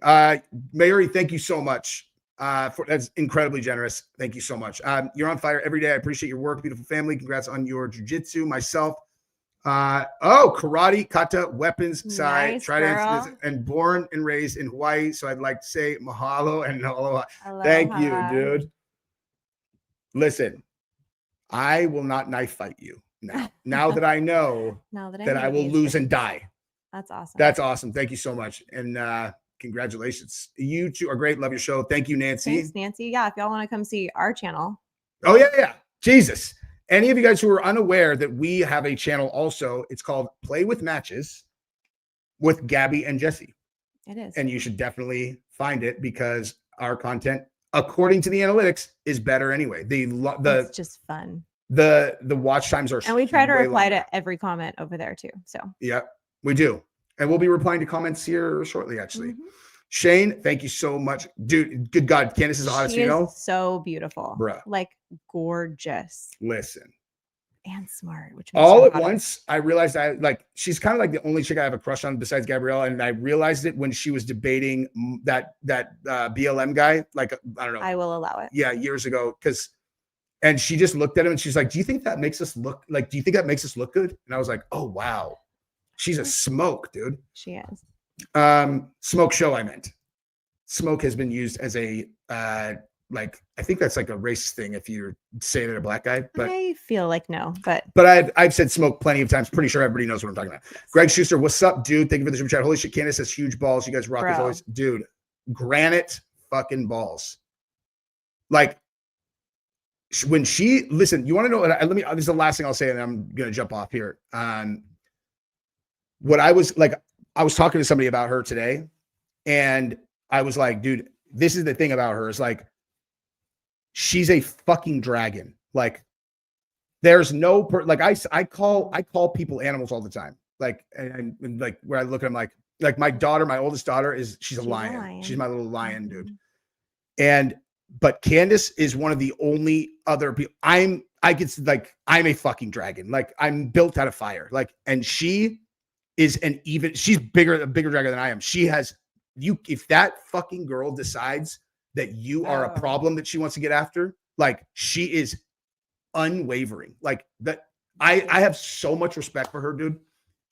Mary, thank you so much. That's incredibly generous. Thank you so much. You're on fire every day. I appreciate your work. Beautiful family. Congrats on your jiu-jitsu. Myself. Karate, kata, weapons, sai, nice, try to answer this, and born and raised in Hawaii. So I'd like to say mahalo and aloha. Thank you, dude. Listen, I will not knife fight you now. Now that I know that I will lose and die. That's awesome. That's awesome. Thank you so much. And congratulations. You two are great. Love your show. Thank you, Nancy. Thanks, Nancy. Yeah, if y'all want to come see our channel. Oh, yeah. Jesus. any of you guys who are unaware that we have a channel also, it's called Play with Matches with Gabby and Jesse. It is. And you should definitely find it because our content, according to the analytics, is better anyway. It's just fun. The watch times are, And we try to way reply longer. to every comment over there too. So Yeah, we do. And we'll be replying to comments here shortly, actually. Mhm. Shane, thank you so much. Dude, good God, Candace is the hottest she is female. so beautiful. Bruh. Like gorgeous Listen. and smart. Which makes All her at hotter. once, I realized she's kind of like the only chick I have a crush on besides Gabrielle. And I realized it when she was debating that BLM guy, like, I don't know. I will allow it. Yeah, years ago. And she just looked at him and she's like, do you think that makes us look good? And I was like, oh, wow. She's a smoke, dude. She is. Smoke show, I meant. Smoke has been used as a, I think that's like a racist thing if you say that a black guy, but I feel like no, but I've said smoke plenty of times. Pretty sure everybody knows what I'm talking about. Greg Schuster, what's up, dude? Thank you for the super chat. Holy shit, Candace has huge balls. You guys rock as Bro. always. Dude, granite fucking balls. Like, when she, listen, you want to know, this is the last thing I'll say, and I'm going to jump off here. What I was talking to somebody about her today, and I was like, dude, this is the thing about her is like, she's a fucking dragon. Like, there's no, I call people animals all the time. Like, and like where I look at them, like my daughter, my oldest daughter she's a lion. She's my little lion, dude. But Candace is one of the only other people I'm a fucking dragon. Like, I'm built out of fire. Like, and she is she's a bigger dragon than I am. She has if that fucking girl decides that you are a problem that she wants to get after, like, she is unwavering. Like, that I have so much respect for her, dude.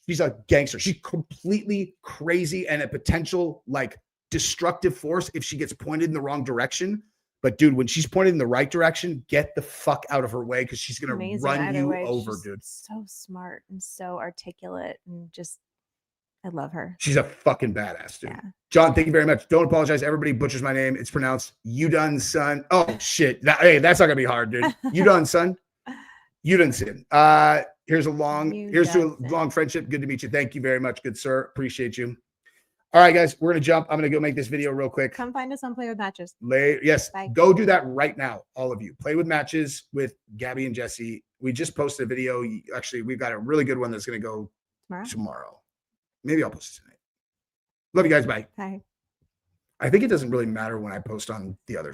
She's a gangster. She's completely crazy and a potential like destructive force if she gets pointed in the wrong direction. But dude, when she's pointed in the right direction, get the fuck out of her way because she's gonna run you over, dude. So smart and so articulate and just, I love her. She's a fucking badass, dude. Yeah. John, thank you very much. Don't apologize. Everybody butchers my name. It's pronounced you done, son. Oh shit. Hey, that's not gonna be hard, dude. You done, son. You done, sin. Here's to a long friendship. Good to meet you. Thank you very much, good sir. Appreciate you. All right, guys, we're gonna jump. I'm gonna go make this video real quick. Come find us on Play with Matches. Yes, Bye. Go do that right now, all of you. Play with Matches with Gabby and Jesse. We just posted a video. Actually, we've got a really good one that's gonna go tomorrow. Maybe I'll post it tonight. Love you guys. Bye. Bye. I think it doesn't really matter when I post on the other